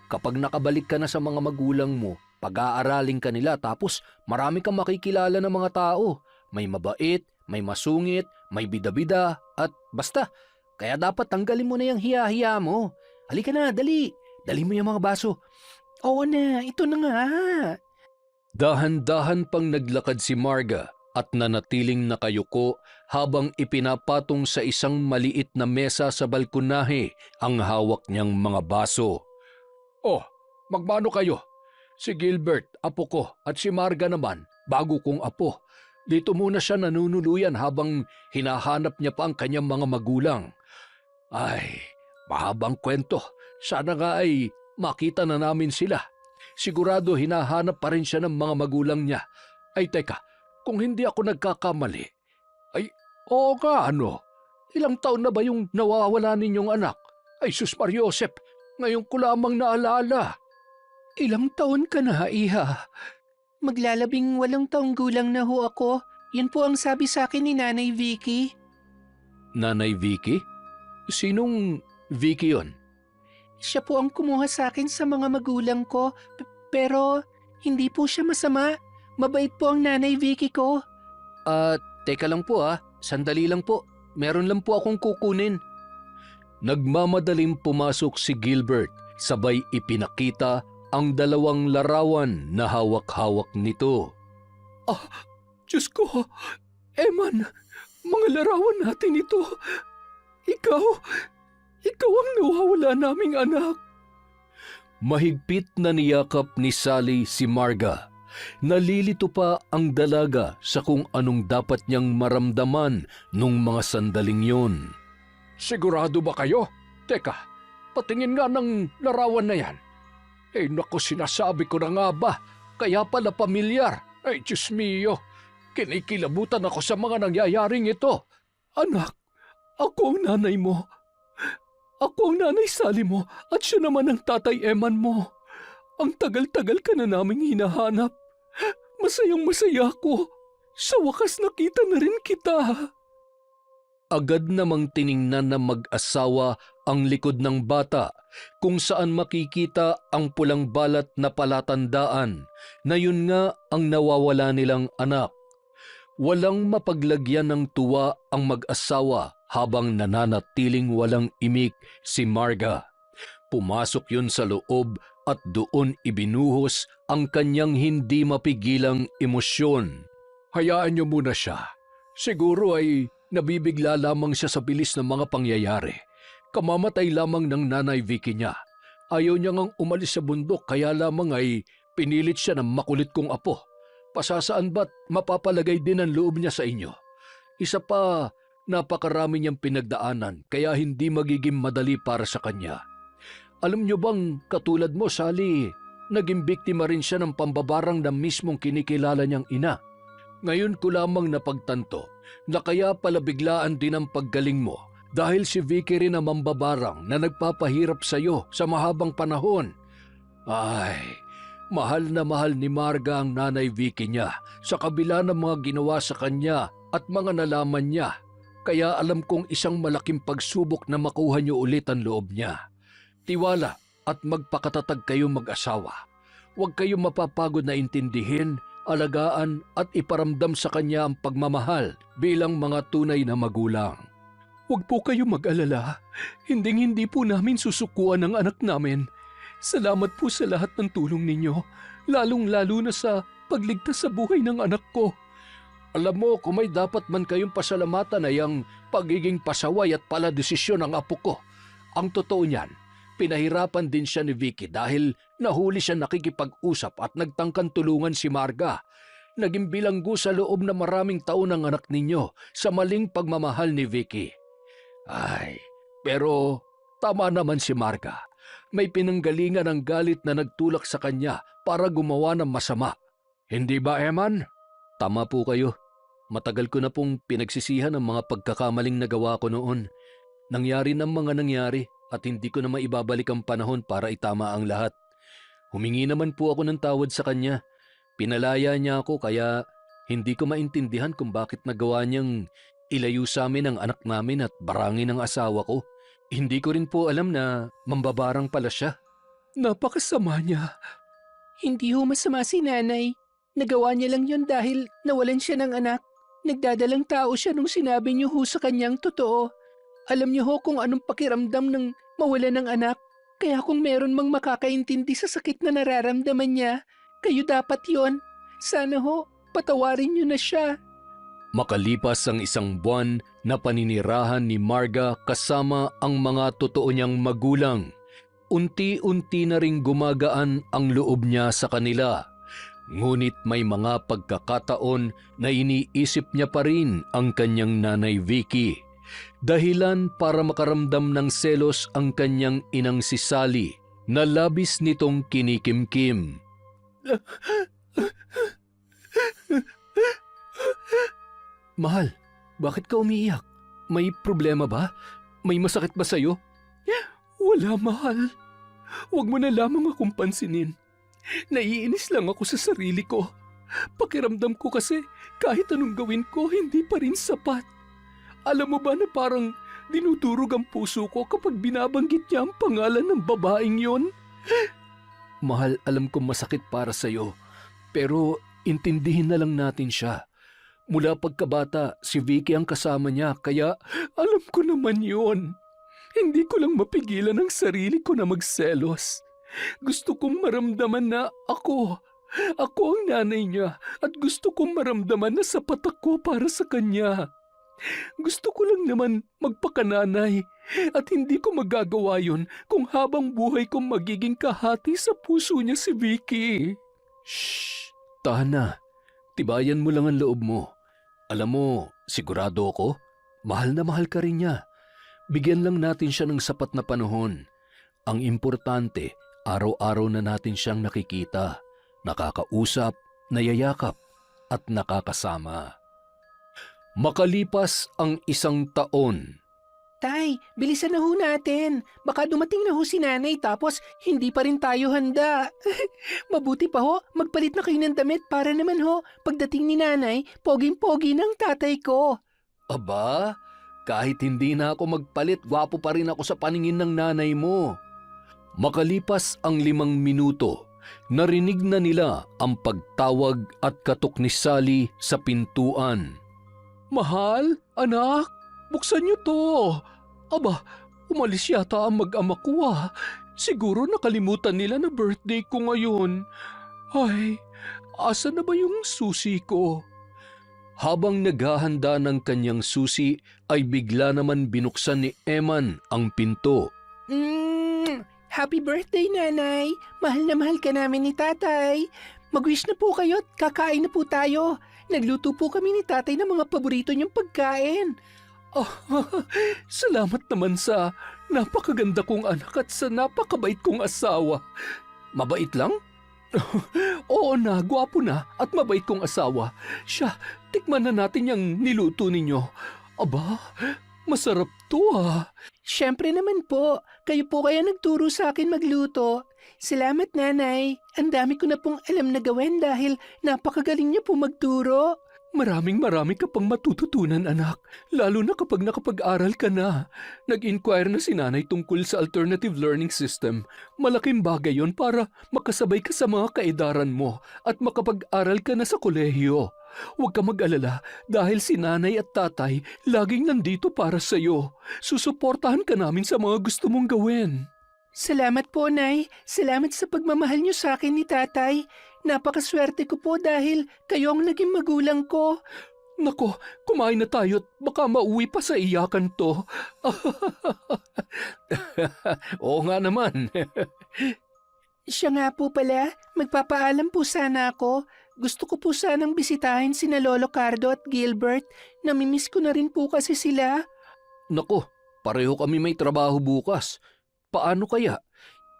Kapag nakabalik ka na sa mga magulang mo, pag-aaralin ka nila tapos marami kang makikilala ng mga tao. May mabait, may masungit, may bida-bida at basta. Kaya dapat tanggalin mo na yung hiya-hiya mo. Halika na, dali. Dali mo yung mga baso. Oo na, ito na nga. Dahan-dahan pang naglakad si Marga at nanatiling nakayuko habang ipinapatong sa isang maliit na mesa sa balkonahe ang hawak niyang mga baso. Oh, magmano kayo? Si Gilbert, apo ko, at si Marga naman, bago kong apo. Dito muna siya nanunuluyan habang hinahanap niya pa ang kanyang mga magulang. Ay, mahabang kwento. Sana nga ay makita na namin sila. Sigurado hinahanap pa rin siya ng mga magulang niya. Ay teka, kung hindi ako nagkakamali. Ay, oo nga ano. Ilang taon na ba yung nawawala ninyong anak? Ay sus Mariosep, ngayon ko lamang naalala. Ilang taon ka na, iha? Maglalabing 8 taong gulang na ho ako. Yan po ang sabi sa akin ni Nanay Vicky. Nanay Vicky? Sinong Vicky yon? Siya po ang kumuha sa akin sa mga magulang ko. Pero hindi po siya masama. Mabait po ang Nanay Vicky ko. Teka lang po sandali lang po. Meron lang po akong kukunin. Nagmamadaling pumasok si Gilbert, sabay ipinakita ang 2 larawan na hawak-hawak nito. Diyos ko, Eman, mga larawan natin ito. Ikaw ang nawawala naming anak. Mahigpit na niyakap ni Sally si Marga. Nalilito pa ang dalaga sa kung anong dapat niyang maramdaman nung mga sandaling yon. Sigurado ba kayo? Teka, patingin nga ng larawan na yan. Eh naku, sinasabi ko na nga ba, kaya pala pamilyar. Ay Diyos mio, kinikilabutan ako sa mga nangyayaring ito. Anak, ako ang nanay mo. Ako ang nanay Sally mo at siya naman ang tatay Eman mo. Ang tagal-tagal ka na naming hinahanap. Masayang-masaya ako. Sa wakas nakita na rin kita. Agad namang tiningnan ng mag-asawa ang likod ng bata kung saan makikita ang pulang balat na palatandaan na yun nga ang nawawala nilang anak. Walang mapaglagyan ng tuwa ang mag-asawa habang nananatiling walang imik si Marga. Pumasok yun sa loob at doon ibinuhos ang kanyang hindi mapigilang emosyon. Hayaan niyo muna siya. Siguro ay nabibigla lamang siya sa bilis ng mga pangyayari. Kamamatay lamang ng Nanay Vicky niya. Ayaw niya ngang umalis sa bundok kaya lamang ay Pinilit siya ng makulit kong apo. Pasasaan ba't mapapalagay din ang loob niya sa inyo? Isa pa, napakarami niyang pinagdaanan kaya hindi magiging madali para sa kanya. Alam niyo bang katulad mo, Sally, naging biktima rin siya ng pambabarang na mismong kinikilala niyang ina. Ngayon ko lamang napagtanto na kaya pala biglaan din ang paggaling mo dahil si Vicky rin ang mambabarang na nagpapahirap sa iyo sa mahabang panahon. Ay, mahal na mahal ni Marga ang nanay Vicky niya sa kabila ng mga ginawa sa kanya at mga nalaman niya. Kaya alam kong isang malaking pagsubok na makuha niyo ulit ang loob niya. Tiwala at magpakatatag kayong mag-asawa. Huwag kayong mapapagod na intindihin, alagaan at iparamdam sa kanya ang pagmamahal bilang mga tunay na magulang. Huwag po kayong mag-alala. Hinding-hindi po namin susukuan ang anak namin. Salamat po sa lahat ng tulong ninyo, lalong-lalo na sa pagligtas sa buhay ng anak ko. Alam mo, kung may dapat man kayong pasalamatan ay ang pagiging pasaway at paladesisyon ng apo ko. Ang totoo niyan, pinahirapan din siya ni Vicky dahil nahuli siya nakikipag-usap at nagtangkang tulungan si Marga. Naging bilanggo sa loob na maraming taon ang anak ninyo sa maling pagmamahal ni Vicky. Ay, pero tama naman si Marga. May pinanggalingan ng galit na nagtulak sa kanya para gumawa ng masama. Hindi ba, Eman? Tama po kayo. Matagal ko na pong pinagsisihan ang mga pagkakamaling nagawa ko noon. Nangyari ng mga nangyari at hindi ko na maibabalik ang panahon para itama ang lahat. Humingi naman po ako ng tawad sa kanya. Pinalaya niya ako kaya hindi ko maintindihan kung bakit nagawa niyang ilayo sa amin ang anak namin at barangin ang asawa ko. Hindi ko rin po alam na mambabarang pala siya. Napakasama niya. Hindi ho masama si nanay. Nagawa niya lang yun dahil nawalan siya ng anak. Nagdadalang tao siya nung sinabi niyo ho sa kanyang totoo. Alam niyo ho kung anong pakiramdam ng mawala ng anak. Kaya kung meron mang makakaintindi sa sakit na nararamdaman niya, kayo dapat yon. Sana ho, patawarin niyo na siya. Makalipas ang isang buwan na paninirahan ni Marga kasama ang mga totoo niyang magulang, unti-unti na ring gumagaan ang loob niya sa kanila. Ngunit may mga pagkakataon na iniisip niya pa rin ang kanyang nanay Vicky. Dahilan para makaramdam ng selos ang kanyang inang si Sally na labis nitong kinikimkim. Mahal, bakit ka umiiyak? May problema ba? May masakit ba sa'yo? Wala, mahal. Huwag mo na lamang akong pansinin. Naiinis lang ako sa sarili ko. Pakiramdam ko kasi kahit anong gawin ko, hindi pa rin sapat. Alam mo ba na parang dinudurog ang puso ko kapag binabanggit niya ang pangalan ng babaeng yon? Mahal, alam kong masakit para sa'yo, pero intindihin na lang natin siya. Mula pagkabata, si Vicky ang kasama niya, kaya alam ko naman yon. Hindi ko lang mapigilan ang sarili ko na magselos. Gusto kong maramdaman na ako ang nanay niya at gusto kong maramdaman na sapat ako para sa kanya. Gusto ko lang naman magpakananay at hindi ko magagawa yon kung habang buhay kong magiging kahati sa puso niya si Vicky. Shh! Tahan na. Tibayan mo lang ang loob mo. Alam mo, sigurado ako, mahal na mahal ka rin niya. Bigyan lang natin siya ng sapat na panahon. Ang importante, araw-araw na natin siyang nakikita, nakakausap, nayayakap, at nakakasama. Makalipas ang 1 taon. Tay, bilisan na ho natin. Baka dumating na ho si nanay tapos hindi pa rin tayo handa. Mabuti pa ho, magpalit na kayo ng damit para naman ho, pagdating ni nanay, poging-pogi ng tatay ko. Aba, kahit hindi na ako magpalit, gwapo pa rin ako sa paningin ng nanay mo. Makalipas ang 5 minuto, narinig na nila ang pagtawag at katok ni Sally sa pintuan. Mahal, anak, buksan niyo to. Aba, umalis yata ang mag-ama ko ah. Siguro nakalimutan nila na birthday ko ngayon. Ay, asa na ba yung susi ko? Habang naghahanda ng kanyang susi, ay bigla naman binuksan ni Eman ang pinto. Happy birthday, Nanay! Mahal na mahal ka namin ni Tatay. Mag-wish na po kayo at kakain na po tayo. Nagluto po kami ni Tatay ng mga paborito niyong pagkain. Oh, salamat naman sa napakaganda kong anak at sa napakabait kong asawa. Mabait lang? Oo na, gwapo na at mabait kong asawa. Siya, tikman na natin yung niluto ninyo. Aba, masarap to ah. Siyempre naman po, kayo po kaya nagturo sa akin magluto. Salamat, Nanay. Ang dami ko na pong alam na gawin dahil napakagaling niyo po magturo. Marami ka pang matututunan, anak. Lalo na kapag nakapag-aral ka na. Nag-inquire na si Nanay tungkol sa alternative learning system. Malaking bagay yon para makasabay ka sa mga kaedaran mo at makapag-aral ka na sa kolehiyo. Huwag ka mag-alala dahil si Nanay at Tatay laging nandito para sa'yo. Susuportahan ka namin sa mga gusto mong gawin. Salamat po, Nay. Salamat sa pagmamahal niyo sa akin ni Tatay. Napakaswerte ko po dahil kayo ang naging magulang ko. Nako, kumain na tayo at baka mauwi pa sa iyakan to. Oo nga naman. Siya nga po pala, magpapaalam po sana ako. Gusto ko po sanang bisitahin sina Lolo Cardo at Gilbert. Namimiss ko na rin po kasi sila. Nako, pareho kami may trabaho bukas. Paano kaya?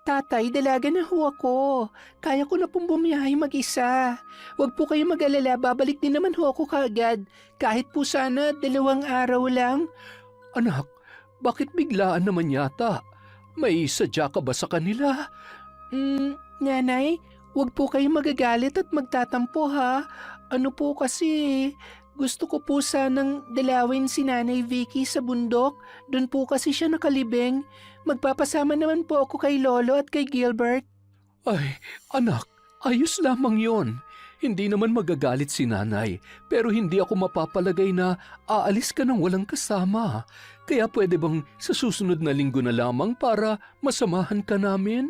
Tatay, dalaga na ho ako. Kaya ko na pong bumiyahe mag-isa. Huwag po kayo mag-alala, babalik din naman ho ako kaagad. Kahit po sana 2 araw lang. Anak, bakit biglaan naman yata? May sadya ka ba sa kanila? Nanay, huwag po kayo magagalit at magtatampo ha. Ano po kasi, gusto ko po sanang dalawin si Nanay Vicky sa bundok. Doon po kasi siya nakalibing. Magpapasama naman po ako kay Lolo at kay Gilbert. Ay, anak, ayos lamang yon. Hindi naman magagalit si Nanay, pero hindi ako mapapalagay na aalis ka nang walang kasama. Kaya pwede bang sa susunod na linggo na lamang para masamahan ka namin?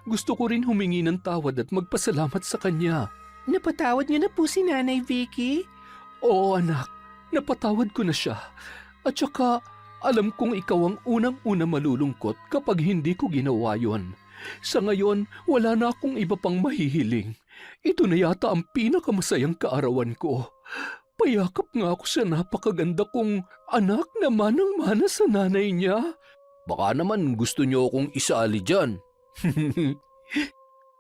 Gusto ko rin humingi ng tawad at magpasalamat sa kanya. Napatawad niyo na po si Nanay Vicky? Oo anak, napatawad ko na siya. At saka, alam kong ikaw ang unang-una malulungkot kapag hindi ko ginawa yon. Sa ngayon, wala na akong iba pang mahihiling. Ito na yata ang pinakamasayang kaarawan ko. Payakap nga ako sa napakaganda kong anak na manang-mana sa nanay niya. Baka naman gusto niyo akong isaali dyan.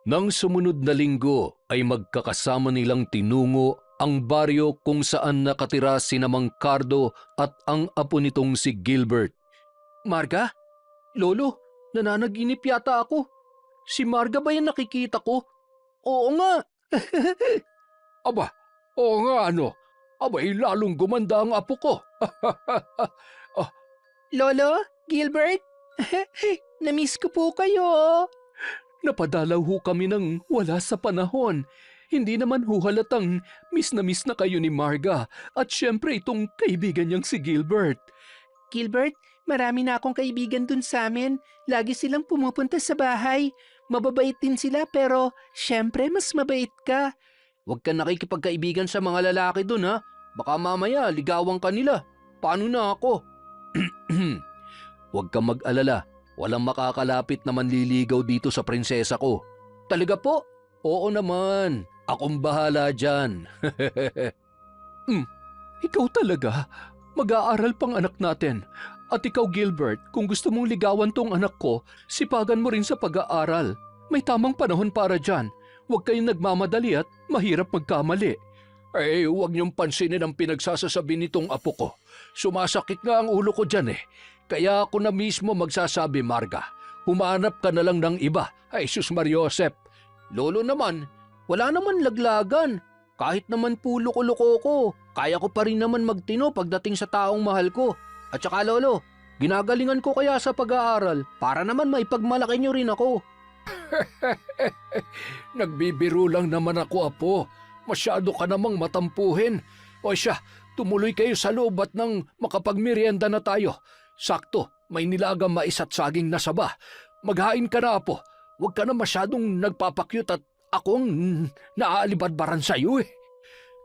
Nang sumunod na linggo ay magkakasama nilang tinungo ang baryo kung saan nakatira si Mang Cardo at ang apo nitong si Gilbert. Marga? Lolo, nananaginip yata ako. Si Marga ba yung nakikita ko? Oo nga. Aba, oo nga ano. Abay, lalong gumanda ang apo ko. Lolo, Gilbert, namiss ko po kayo. Napadalaw ho kami nang wala sa panahon. Hindi naman ho halatang miss na kayo ni Marga at syempre itong kaibigan niyang si Gilbert. Gilbert, marami na akong kaibigan dun sa amin. Lagi silang pumupunta sa bahay. Mababait din sila pero syempre mas mabait ka. Huwag ka nakikipagkaibigan sa mga lalaki dun ha. Baka mamaya ligawan ka nila. Paano na ako? Huwag ka mag-alala. Walang makakalapit na manliligaw dito sa prinsesa ko. Talaga po? Oo naman. Akong bahala dyan. Ikaw talaga. Mag-aaral pang anak natin. At ikaw Gilbert, kung gusto mong ligawan tong anak ko, sipagan mo rin sa pag-aaral. May tamang panahon para dyan. Huwag kayong nagmamadali at mahirap magkamali. Huwag niyong pansinin ang pinagsasasabi nitong apo ko. Sumasakit nga ang ulo ko dyan eh. Kaya ako na mismo magsasabi, Marga. Humanap ka na lang ng iba. Sus Mariosep. Lolo naman, wala naman laglagan. Kahit naman po loko-loko ko, kaya ko pa rin naman magtino pagdating sa taong mahal ko. At saka Lolo, ginagalingan ko kaya sa pag-aaral para naman maipagmalaki niyo rin ako. Nagbibiro lang naman ako, Apo. Masyado ka namang matampuhin. O siya, tumuloy kayo sa loob at nang makapagmerienda na tayo. Sakto, may nilagang mais at saging na saba. Maghain ka na, Apo. Huwag ka na masyadong nagpapakyut at akong naaalibadbaran sa iyo eh.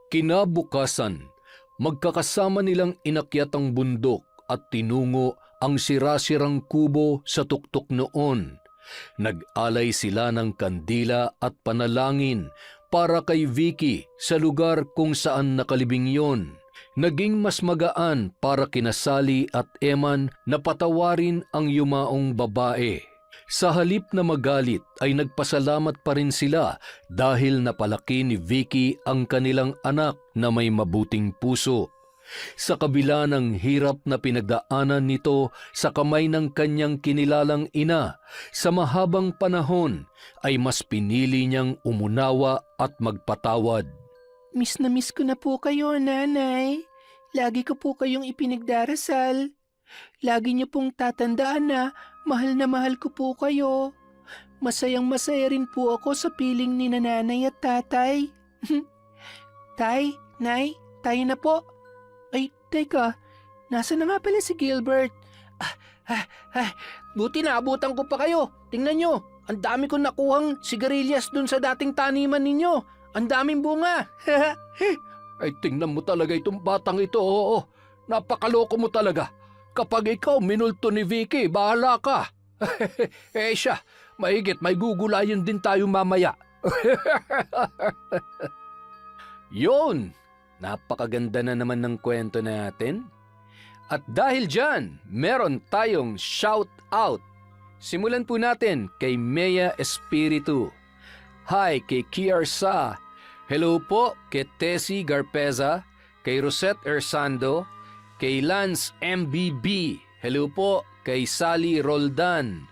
Kinabukasan, magkakasama nilang inakyat ang bundok at tinungo ang sirasirang kubo sa tuktok noon. Nag-alay sila ng kandila at panalangin para kay Vicky sa lugar kung saan nakalibing yon. Naging mas magaan para kina Sally at Eman na patawarin ang yumaong babae. Sa halip na magalit ay nagpasalamat pa rin sila dahil napalaki ni Vicky ang kanilang anak na may mabuting puso. Sa kabila ng hirap na pinagdaanan nito sa kamay ng kanyang kinilalang ina, sa mahabang panahon ay mas pinili niyang umunawa at magpatawad. Miss na miss ko na po kayo, Nanay. Lagi ko po kayong ipinagdarasal. Lagi niyo pong tatandaan na mahal ko po kayo. Masayang masaya rin po ako sa piling ni Nanay at Tatay. Tay, Nay, tayo na po. Ay, teka, nasa na nga pala si Gilbert? Buti na abutan ko pa kayo. Tingnan nyo, ang dami kong nakuhang sigarilyas dun sa dating taniman ninyo. Ang daming bunga. Ay tingnan mo talaga itong batang ito, oo. Napakaloko mo talaga. Kapag ikaw minulto ni Vicky, bahala ka. Siya, mahigit may gugulayan din tayo mamaya. Yon! Napakaganda na naman ng kwento natin. At dahil dyan, meron tayong shout out. Simulan po natin kay Mea Espiritu. Hi kay Kiar Sa. Hello po kay Tessie Garpeza, kay Rosette Ersando, kay Lance MBB. Hello po kay Sally Roldan.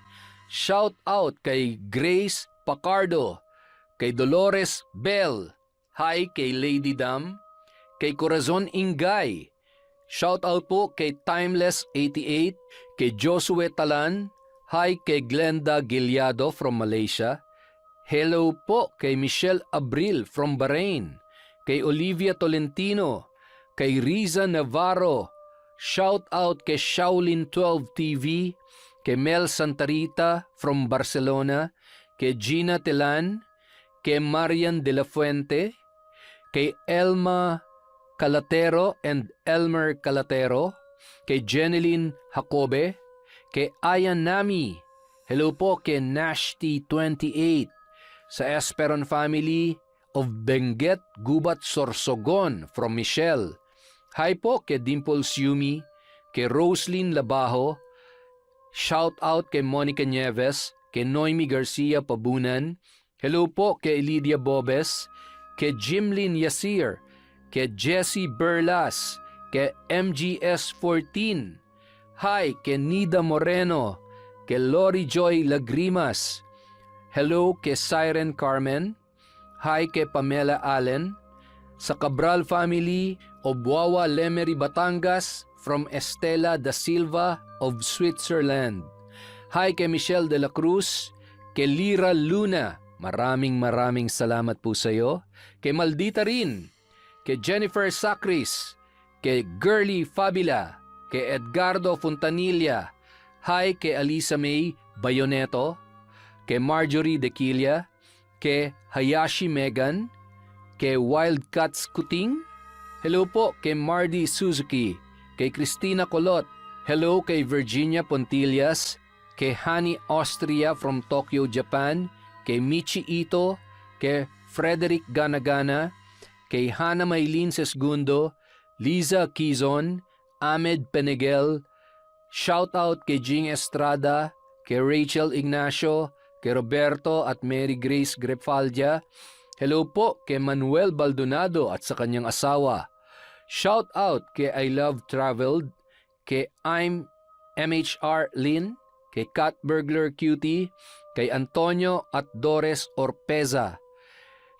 Shout out kay Grace Pacardo, kay Dolores Bell. Hi kay Lady Dam, kay Corazon Ingay. Shout out po kay Timeless88, kay Josue Talan. Hi kay Glenda Gilyado from Malaysia. Hello po kay Michelle Abril from Bahrain, kay Olivia Tolentino, kay Riza Navarro. Shout out kay Shaolin 12 TV, kay Mel Santarita from Barcelona, kay Gina Telan, kay Marian de la Fuente, kay Elma Calatero and Elmer Calatero, kay Jeneline Jacobe, kay Ayan Nami. Hello po kay Nashti28, sa Esperon family of Benguet, Gubat, Sorsogon from Michelle. Hi po kay Dimples Yumi, kay Roslyn Labajo. Shout out kay Monica Nieves, kay Noemi Garcia Pabunan. Hello po kay Lydia Bobes, kay Jimlyn Yasir, kay Jessie Berlas, kay MGS14. Hi kay Nida Moreno, kay Lori Joy Lagrimas. Hello kay Siren Carmen. Hi kay Pamela Allen. Sa Cabral family of Wawa Lemery, Batangas from Estela da Silva of Switzerland. Hi kay Michelle de la Cruz, kay Lira Luna. Maraming salamat po sa iyo. Kay Maldita rin, kay Jennifer Sacris, kay Girly Fabila, kay Edgardo Fontanilla. Hi kay Alisa May Bayoneto, kay Marjorie Dequilla, kay Hayashi Megan, kay Wildcats Kuting. Hello po kay Mardy Suzuki, kay Christina Colot. Hello kay Virginia Pontillas, kay Hani Austria from Tokyo, Japan, kay Michi Ito, kay Frederick Ganagana, kay Hana Maylin Sesgundo, Liza Quizon, Ahmed Penegel. Shout out kay Jing Estrada, kay Rachel Ignacio, kay Roberto at Mary Grace Grepfaldia. Hello po kay Manuel Baldonado at sa kanyang asawa. Shout out kay I Love Traveled, kay I'm MHR Lin, kay Cat Burglar Cutie, kay Antonio at Dores Orpeza.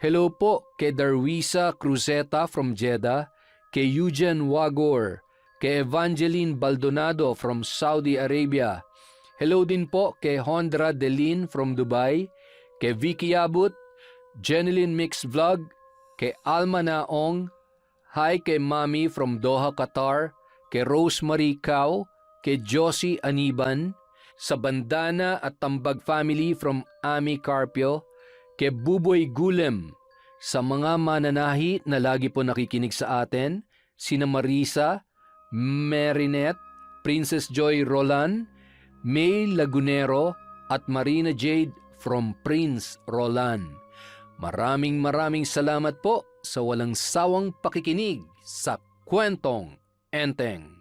Hello po kay Darwisa Cruzeta from Jeddah, kay Eugene Wagor, kay Evangeline Baldonado from Saudi Arabia. Hello din po kay Hondra Delin from Dubai, kay Vicky Abut, Jeneline Mix Vlog, kay Alma Naong. Hi kay Mami from Doha, Qatar, kay Rosemary Cao, kay Josie Aniban, sa Bandana at Tambag family from Ami Carpio, kay Buboy Gulem, sa mga mananahi na lagi po nakikinig sa atin, sina Marisa, Marinette, Princess Joy Roland, May Lagunero, at Marina Jade from Prince Roland. Maraming salamat po sa walang sawang pakikinig sa Kwentong Enteng.